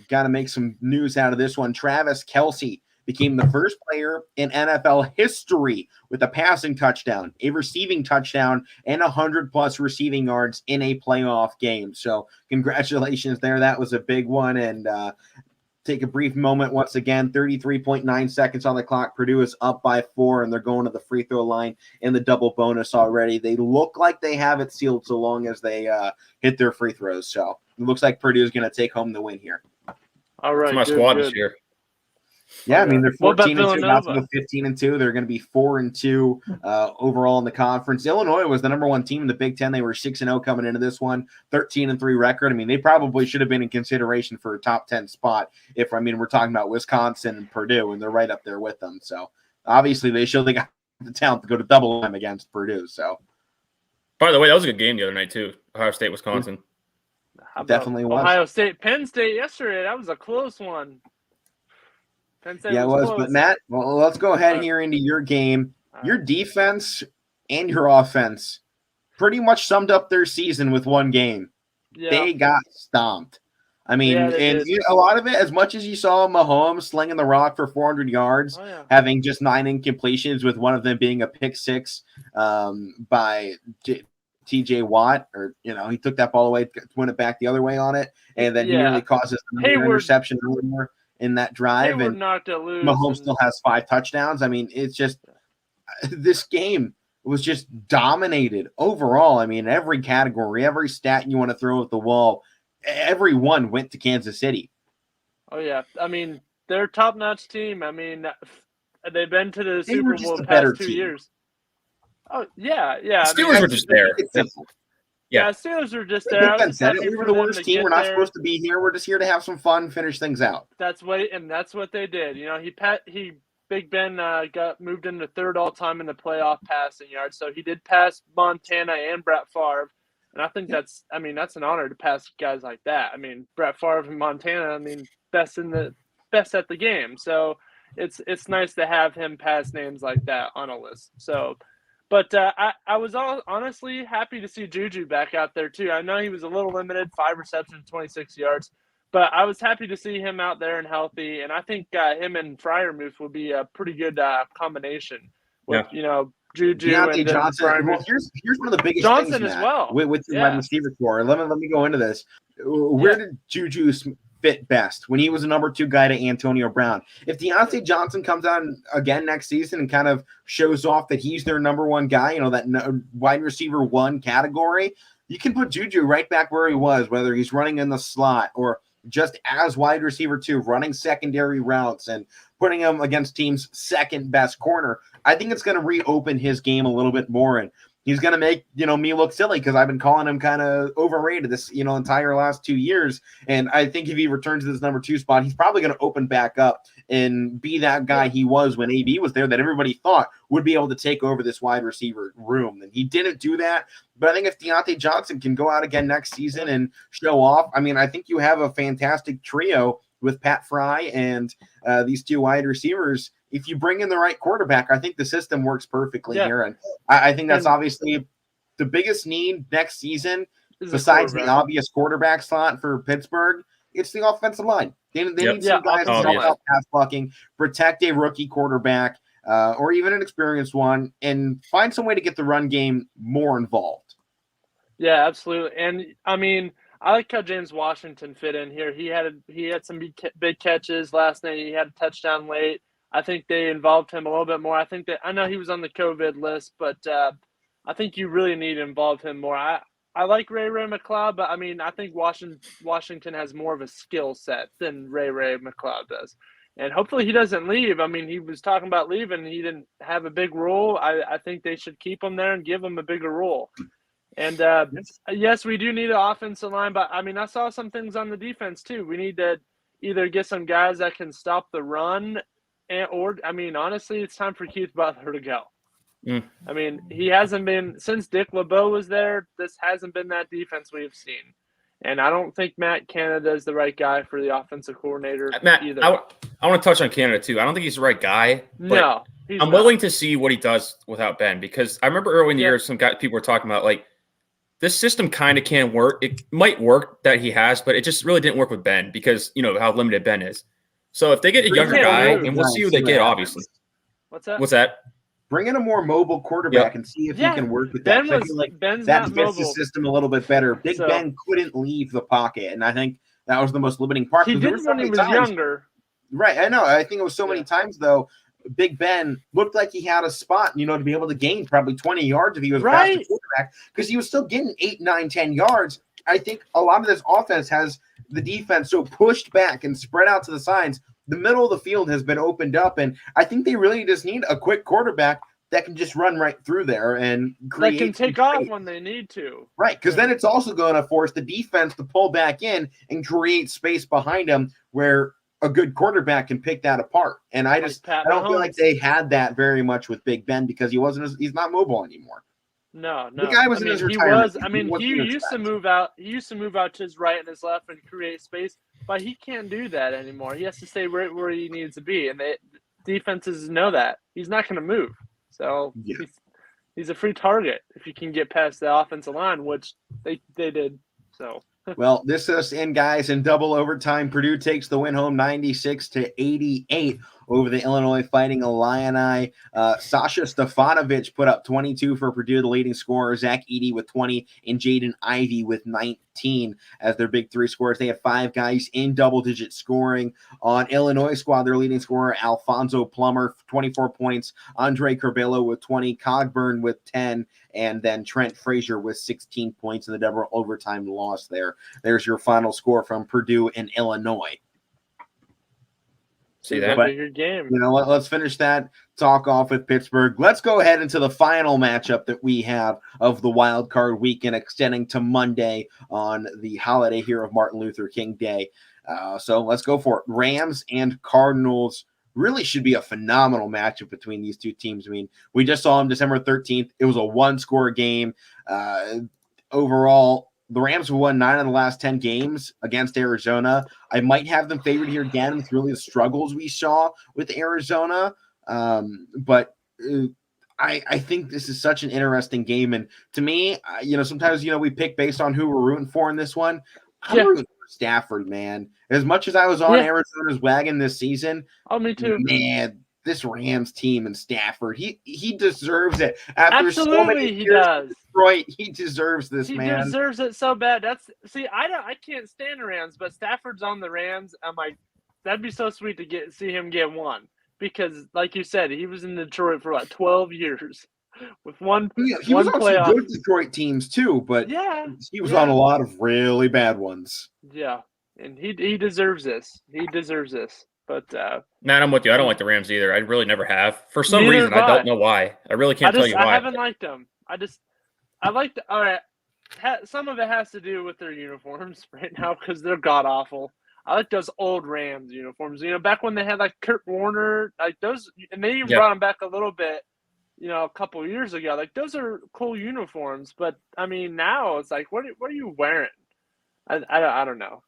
got to make some news out of this one. Travis Kelce became the first player in NFL history with a passing touchdown, a receiving touchdown, and 100-plus receiving yards in a playoff game. So congratulations there. That was a big one. And take a brief moment once again. 33.9 seconds on the clock. Purdue is up by 4, and they're going to the free throw line in the double bonus already. They look like they have it sealed so long as they hit their free throws. So it looks like Purdue is going to take home the win here. All right. That's my squad this year. Yeah, I mean they're 14-2, about to go 15-2. They're going to be 4-2 overall in the conference. Illinois was the number one team in the Big Ten. They were 6-0 coming into this one, 13-3 record. I mean, they probably should have been in consideration for a top 10 spot. We're talking about Wisconsin and Purdue, and they're right up there with them. So obviously they got the talent to go to double time against Purdue. So, by the way, that was a good game the other night too. Ohio State, Wisconsin. Definitely was. Ohio State, Penn State yesterday. That was a close one. Yeah, it was. But Matt, well, let's go ahead here into your game. Your defense and your offense pretty much summed up their season with one game. Yeah. They got stomped. I mean, a lot of it, as much as you saw Mahomes slinging the rock for 400 yards, having just 9 incompletions, with one of them being a pick six by TJ Watt, or he took that ball away, went it back the other way on it, and then nearly causes another interception earlier in that drive, and Mahomes still has 5 touchdowns. I mean, it's just this game was just dominated overall. I mean, every category, every stat you want to throw at the wall, every one went to Kansas City. Oh yeah, I mean, they're a top-notch team. I mean, they've been to the Super Bowl the past 2 years. Oh yeah. Steelers were just there. Yeah, Steelers were just there. We were the worst team. We're not supposed to be here. We're just here to have some fun, finish things out. That's what they did. Big Ben got moved into third all time in the playoff passing yards. So he did pass Montana and Brett Favre, and I think that's an honor to pass guys like that. I mean, Brett Favre and Montana. Best at the game. So it's nice to have him pass names like that on a list. So. But I was honestly happy to see Juju back out there, too. I know he was a little limited, 5 receptions, 26 yards. But I was happy to see him out there and healthy. And I think him and Freiermuth would be a pretty good combination with, Juju and Johnson. Well, here's one of the biggest Johnson things, as Matt, well. with the wide receiver core. Let me go into this. Where did Juju fit best when he was a number 2 guy to Antonio Brown? If Deontay Johnson comes on again next season and kind of shows off that he's their number 1 guy, that wide receiver 1 category, you can put Juju right back where he was, whether he's running in the slot or just as wide receiver 2, running secondary routes and putting him against team's second best corner. I think it's going to reopen his game a little bit more, and he's going to make, me look silly because I've been calling him kind of overrated this, entire last 2 years. And I think if he returns to this number 2 spot, he's probably going to open back up and be that guy he was when AB was there, that everybody thought would be able to take over this wide receiver room. And he didn't do that. But I think if Deontay Johnson can go out again next season and show off, I think you have a fantastic trio with Pat Fry and these 2 wide receivers. If you bring in the right quarterback, I think the system works perfectly here. And I think that's obviously the biggest need next season, besides the obvious quarterback slot for Pittsburgh. It's the offensive line. They need some guys to help out pass blocking, protect a rookie quarterback, or even an experienced one, and find some way to get the run game more involved. Yeah, absolutely. And I like how James Washington fit in here. He had some big catches last night. He had a touchdown late. I think they involved him a little bit more. I know he was on the COVID list, but I think you really need to involve him more. I like Ray McLeod, but I think Washington has more of a skill set than Ray McLeod does. And hopefully he doesn't leave. He was talking about leaving. He didn't have a big role. I think they should keep him there and give him a bigger role. And yes, we do need an offensive line, but I saw some things on the defense too. We need to either get some guys that can stop the run, or honestly, it's time for Keith Butler to go. He hasn't been, since Dick LeBeau was there, this hasn't been that defense we've seen. And I don't think Matt Canada is the right guy for the offensive coordinator either. I want to touch on Canada too. I don't think he's the right guy. No, I'm willing to see what he does without Ben, because I remember early in the year, people were talking about this system kind of can work. It might work that he has, but it just really didn't work with Ben because how limited Ben is. So if they get a younger guy, and we'll see who they get, obviously. What's that? What's that? Bring in a more mobile quarterback and see if he can work with that. Ben's that not fits mobile. the system a little bit better. Ben couldn't leave the pocket, and I think that was the most limiting part. He did when he was younger. Right, I know. I think it was so many times, though, Big Ben looked like he had a spot, to be able to gain probably 20 yards if he was past the quarterback, because he was still getting 8, 9, 10 yards. I think a lot of this offense has the defense so pushed back and spread out to the sides. the middle of the field has been opened up, and I think they really just need a quick quarterback that can just run right through there and create. That can take off when they need to. Right, because then it's also going to force the defense to pull back in and create space behind them where a good quarterback can pick that apart. And I don't feel like they had that very much with Big Ben because he's not mobile anymore. No. The guy was in his retirement. He used to move out. He used to move out to his right and his left and create space, but he can't do that anymore. He has to stay right where he needs to be, and the defenses know that. He's not going to move. So he's a free target if you can get past the offensive line, which they did. So well, this is in, guys, in double overtime. Purdue takes the win home 96-88 over the Illinois Fighting Illini. Sasha Stefanovic put up 22 for Purdue, the leading scorer. Zach Edey with 20 and Jaden Ivey with 19 as their big three scorers. They had 5 guys in double-digit scoring. On Illinois squad, their leading scorer, Alfonso Plummer, 24 points. Andre Curbelo with 20. Cogburn with 10. And then Trent Frazier with 16 points in the double overtime loss there. There's your final score from Purdue and Illinois. See that? But, your game. You know what? Let's finish that talk off with Pittsburgh. Let's go ahead into the final matchup that we have of the wild card weekend, extending to Monday on the holiday here of Martin Luther King Day. So let's go for it. Rams and Cardinals really should be a phenomenal matchup between these two teams. I mean, we just saw them December 13th. It was a one-score game. Overall, the Rams have won 9 of the last 10 games against Arizona. I might have them favored here again with really the struggles we saw with Arizona. But I think this is such an interesting game. And to me, sometimes, we pick based on who we're rooting for in this one. I'm rooting for Stafford, man. As much as I was on Arizona's wagon this season. Oh, me too. Man, this Rams team and Stafford, he deserves it. After Absolutely, so many he years does. in Detroit, he deserves this, man. He deserves it so bad. I can't stand the Rams, but Stafford's on the Rams. I'm like, that'd be so sweet to see him get one. Because, like you said, he was in Detroit for about 12 years with one. He was on some good Detroit teams too, but he was on a lot of really bad ones. Yeah, and he deserves this. He deserves this. But Matt, I'm with you. I don't like the Rams either. I really never have. For some reason, I don't know why. I really can't tell you why. I haven't liked them. I like the. All right, some of it has to do with their uniforms right now because they're god awful. I like those old Rams uniforms. Back when they had like Kurt Warner, like those, and they even brought them back a little bit. A couple of years ago, like those are cool uniforms. But I mean, now it's like, what are you wearing? I don't know.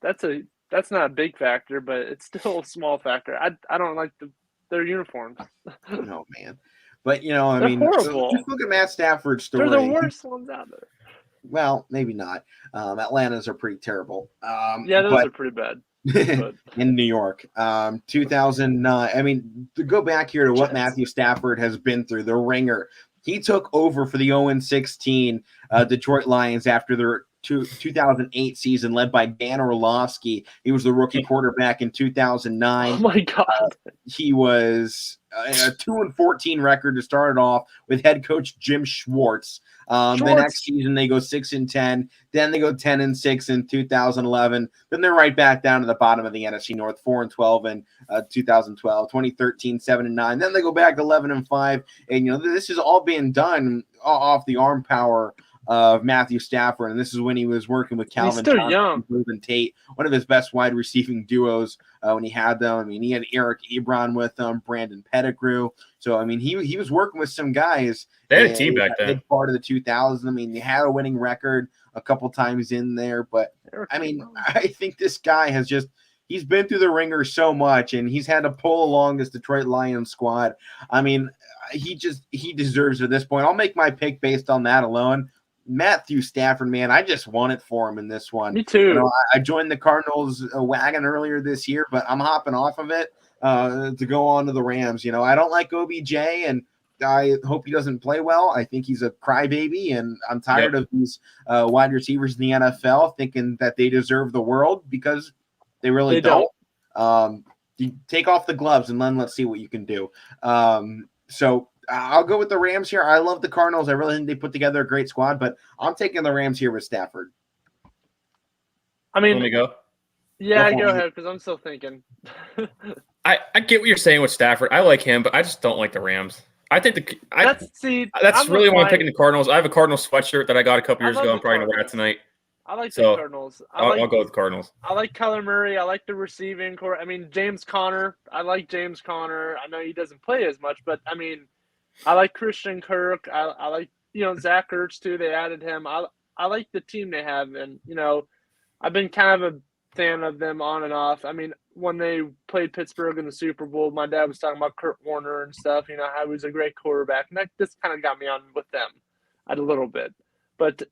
That's not a big factor, but it's still a small factor. I don't like their uniforms. No, man. But, I mean, horrible. Just look at Matt Stafford's story. They're the worst ones out there. Well, maybe not. Atlanta's are pretty terrible. Those are pretty bad. In New York. 2009. I mean, to go back here to what Matthew Stafford has been through, the ringer. He took over for the 0-16 Detroit Lions after their 2008 season led by Dan Orlovsky. He was the rookie quarterback in 2009. Oh my God. He was a 2-14 record to start it off with head coach Jim Schwartz. The next season they go 6-10. Then they go 10-6 in 2011. Then they're right back down to the bottom of the NFC North, 4-12 in 2012. 2013, 7-9. Then they go back to 11-5. And this is all being done off the arm power of Matthew Stafford, and this is when he was working with Calvin Johnson and Golden Tate, one of his best wide receiving duos when he had them. I mean, he had Eric Ebron with him, Brandon Pettigrew. So, I mean, he was working with some guys. They had a team back then. Big part of the 2000s. I mean, they had a winning record a couple times in there, but I mean, I think this guy has he's been through the ringer so much, and he's had to pull along this Detroit Lions squad. I mean, he deserves it at this point. I'll make my pick based on that alone. Matthew Stafford, man, I just want it for him in this one. Me too. I joined the Cardinals wagon earlier this year, but I'm hopping off of it to go on to the Rams. I don't like OBJ, and I hope he doesn't play well. I think he's a crybaby, and I'm tired of these wide receivers in the NFL thinking that they deserve the world because they really don't. You take off the gloves and then let's see what you can do. So I'll go with the Rams here. I love the Cardinals. I really think they put together a great squad, but I'm taking the Rams here with Stafford. I mean, let me go. Yeah, go ahead, because I'm still thinking. I get what you're saying with Stafford. I like him, but I just don't like the Rams. I think that's really why I'm picking the Cardinals. I have a Cardinals sweatshirt that I got a couple years ago. I'm probably going to wear it tonight. I like the Cardinals. I'll go with the Cardinals. I like Kyler Murray. I like the receiving core. I mean, James Conner. I like James Conner. I know he doesn't play as much, but I mean, I like Christian Kirk. I like, Zach Ertz too. They added him. I like the team they have, and I've been kind of a fan of them on and off. I mean, when they played Pittsburgh in the Super Bowl, my dad was talking about Kurt Warner and stuff. How he was a great quarterback, and that just kind of got me on with them a little bit, but.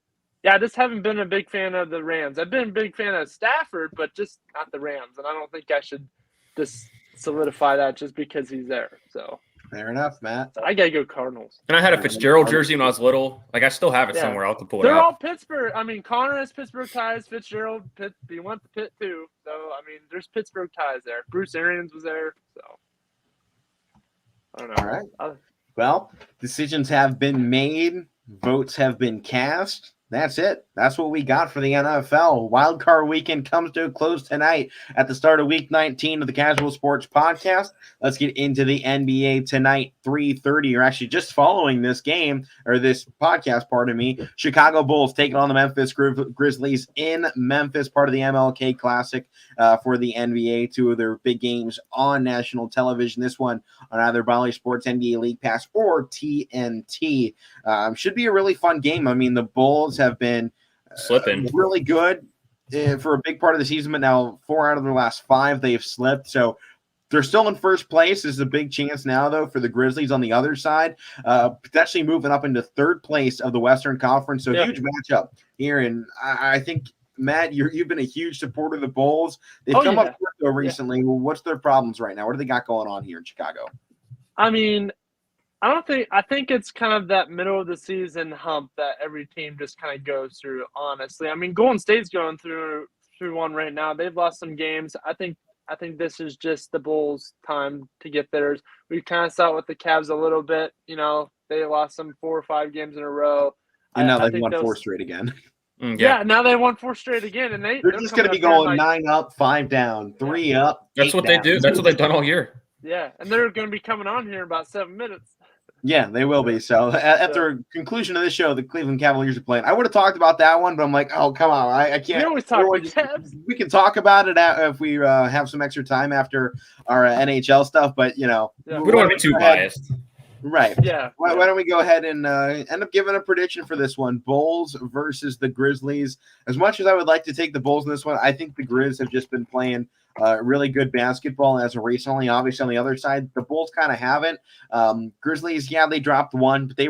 Yeah, I just haven't been a big fan of the Rams. I've been a big fan of Stafford, but just not the Rams. And I don't think I should just solidify that just because he's there. So fair enough, Matt. So I gotta go Cardinals. And I had a Fitzgerald jersey when I was little. Like I still have it somewhere. I'll have to pull it out. They're all Pittsburgh. I mean, Connor has Pittsburgh ties. Fitzgerald, Pitt. He went to Pitt too. So I mean, there's Pittsburgh ties there. Bruce Arians was there. So I don't know. All right. Well, decisions have been made. Votes have been cast. That's it. That's what we got for the NFL. Wildcard weekend comes to a close tonight at the start of Week 19 of the Casual Sports Podcast. Let's get into the NBA tonight, 3:30, or actually just following this game, or this podcast, pardon me. Chicago Bulls taking on the Memphis Grizzlies in Memphis, part of the MLK Classic for the NBA. Two of their big games on national television. This one on either Bally Sports, NBA League Pass, or TNT. Should be a really fun game. I mean, the Bulls have been slipping really good for a big part of the season, but now 4 out of their last 5 they've slipped. So they're still in first place. There's a big chance now, though, for the Grizzlies on the other side, potentially moving up into third place of the Western Conference. So huge matchup here. And I think, Matt, you've been a huge supporter of the Bulls. They've come up recently. Well, what's their problems right now? What do they got going on here in Chicago? I mean, I think it's kind of that middle of the season hump that every team just kind of goes through, honestly. I mean, Golden State's going through one right now. They've lost some games. I think this is just the Bulls' time to get theirs. We kind of saw it with the Cavs a little bit. They lost some 4 or 5 games in a row. And now they've won 4 straight again. Yeah, now they won 4 straight again. And they're just going to be going 9 up, 5 down, 3 up. That's what they do. That's what they've done all year. Yeah, and they're going to be coming on here in about 7 minutes. Yeah, they will be. So at the conclusion of this show, the Cleveland Cavaliers are playing. I would have talked about that one, but I'm like, oh, come on. I can't. We always talk about Cavs. We can talk about it if we have some extra time after our NHL stuff, but, we don't want to be too biased. Right. Yeah. Why don't we go ahead and end up giving a prediction for this one? Bulls versus the Grizzlies. As much as I would like to take the Bulls in this one, I think the Grizz have just been playing really good basketball as of recently. Obviously, on the other side, the Bulls kind of haven't. Grizzlies, they dropped 1, but they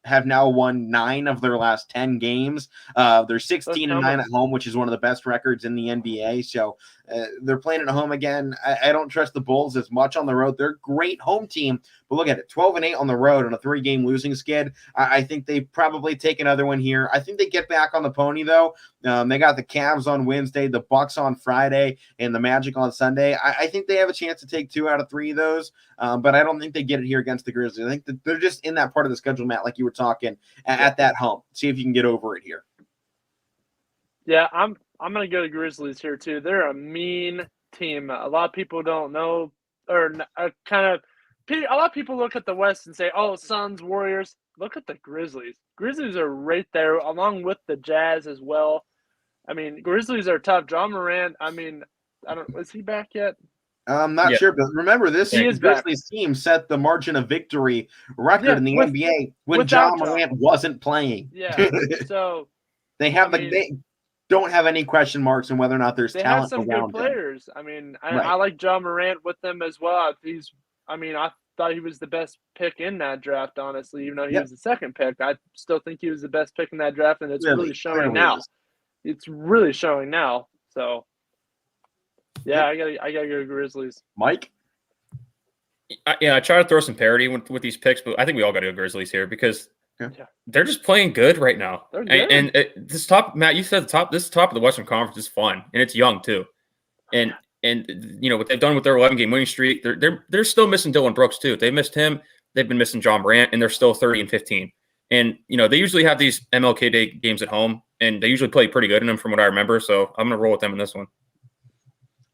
have now won 9 of their last 10 games. They're 16-9 at home, which is one of the best records in the NBA. So they're playing at home again. I don't trust the Bulls as much on the road. They're a great home team, but look at it, 12-8 on the road on a 3-game losing skid. I think they probably take another one here. I think they get back on the pony, though. They got the Cavs on Wednesday, the Bucks on Friday, and the Magic on Sunday. I think they have a chance to take 2 out of 3 of those, but I don't think they get it here against the Grizzlies. I think that they're just in that part of the schedule, Matt, like you were talking, at that hump. See if you can get over it here. Yeah, I'm going to go to Grizzlies here, too. They're a mean team. A lot of people don't know, or a lot of people look at the West and say, oh, Suns, Warriors. Look at the Grizzlies. Grizzlies are right there, along with the Jazz as well. I mean, Grizzlies are tough. John Morant, is he back yet? I'm not sure, but remember, this Grizzlies team set the margin of victory record in the NBA when John Morant wasn't playing. Yeah, so they don't have any question marks on whether or not there's talent around them. They have some good players. I mean, I like John Morant with them as well. I thought he was the best pick in that draft, honestly, even though he was the second pick. I still think he was the best pick in that draft, and it's really showing now. It's really showing now. So, yeah, I gotta go Grizzlies. Mike? I try to throw some parity with these picks, but I think we all got to go Grizzlies here because they're just playing good right now. They're good. And this top, Matt, you said this top of the Western Conference is fun, and it's young too. And what they've done with their 11-game winning streak, they're still missing Dylan Brooks too. They missed him. They've been missing John Morant, and they're still 30-15. And they usually have these MLK Day games at home, and they usually play pretty good in them, from what I remember. So I'm gonna roll with them in this one.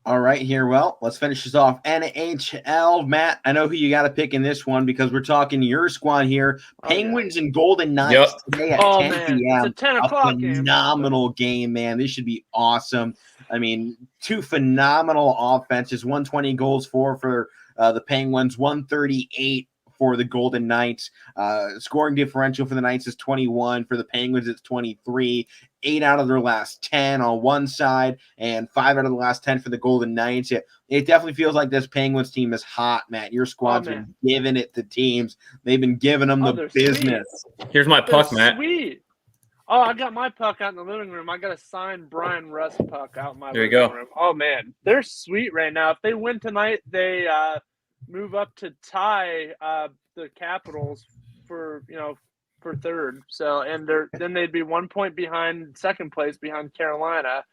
All right, here. Well, let's finish this off. NHL, Matt. I know who you got to pick in this one because we're talking your squad here. Penguins and Golden Knights today at 10 p.m. It's a 10 o'clock game. Phenomenal game, man. This should be awesome. I mean, two phenomenal offenses. 120 goals for the Penguins. 138 for the Golden Knights. Scoring differential for the Knights is 21. For the Penguins, it's 23. 8 out of their last 10 on one side and 5 out of the last 10 for the Golden Knights. It definitely feels like this Penguins team is hot, Matt. Your squad's been giving it to teams. They've been giving them the business. Sweet. Here's my puck, Matt. Sweet. Oh, I got my puck out in the living room. I got a signed Brian Russ puck out in my living room. Oh, man. They're sweet right now. If they win tonight, they move up to tie the Capitals for third. So, and then they'd be 1 point behind second place behind Carolina,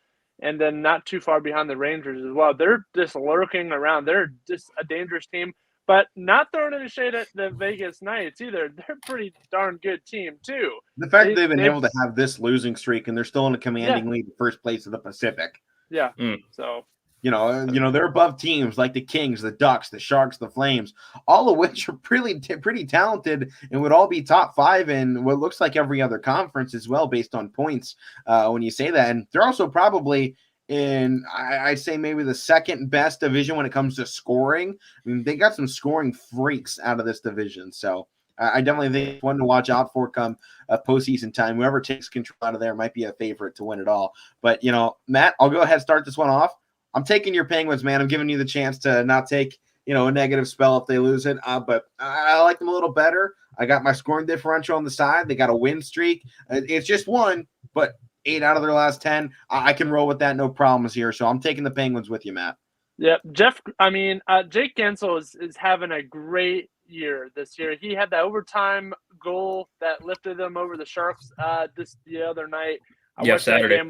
and then not too far behind the Rangers as well. They're just lurking around. They're just a dangerous team, but not throwing any shade at the Vegas Knights either. They're a pretty darn good team too. The fact they've been able to have this losing streak and they're still in a commanding lead in first place of the Pacific. Yeah. So. You know, they're above teams like the Kings, the Ducks, the Sharks, the Flames, all of which are pretty talented and would all be top 5 in what looks like every other conference as well, based on points. When you say that, and they're also probably in, I'd say maybe the second best division when it comes to scoring. I mean, they got some scoring freaks out of this division, so I definitely think it's one to watch out for come postseason time. Whoever takes control out of there might be a favorite to win it all. But Matt, I'll go ahead and start this one off. I'm taking your Penguins, man. I'm giving you the chance to not take, a negative spell if they lose it. But I like them a little better. I got my scoring differential on the side. They got a win streak. It's just one, but 8 out of their last 10. I can roll with that. No problems here. So I'm taking the Penguins with you, Matt. Yeah, Jake Gensel is having a great year this year. He had that overtime goal that lifted them over the Sharks the other night. Saturday.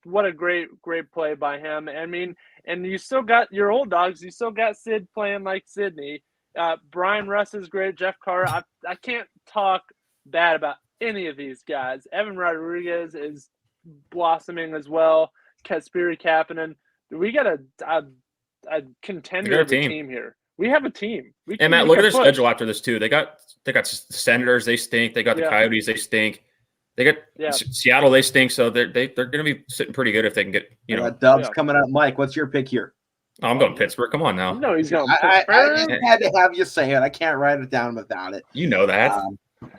What a great play by him. I mean, and you still got your old dogs. You still got Sid playing like Sydney. Brian Russ is great. Jeff Carter. I can't talk bad about any of these guys. Evan Rodriguez is blossoming as well. Kasperi Kapanen. We got a contender of a team here. We have a team. And Matt, look at their schedule after this too. They got the Senators. They stink. They got the Coyotes. They stink. They got Seattle. They stink. So they're going to be sitting pretty good if they can get Dubs coming up. Mike, what's your pick here? Oh, I'm going Pittsburgh. Come on now. No, he's going Pittsburgh. I just had to have you say it. I can't write it down without it. You know that.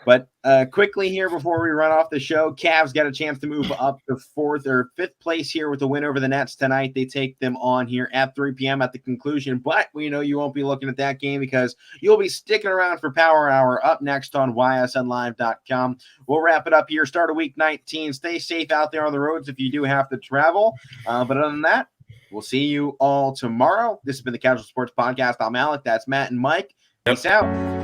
But quickly here before we run off the show, Cavs got a chance to move up to 4th or 5th place here with the win over the Nets tonight. They take them on here at 3 p.m. at the conclusion. But we know you won't be looking at that game because you'll be sticking around for Power Hour up next on ysnlive.com. We'll wrap it up here. Start of week 19. Stay safe out there on the roads if you do have to travel. But other than that, we'll see you all tomorrow. This has been the Casual Sports Podcast. I'm Alek. That's Matt and Mike. Peace out.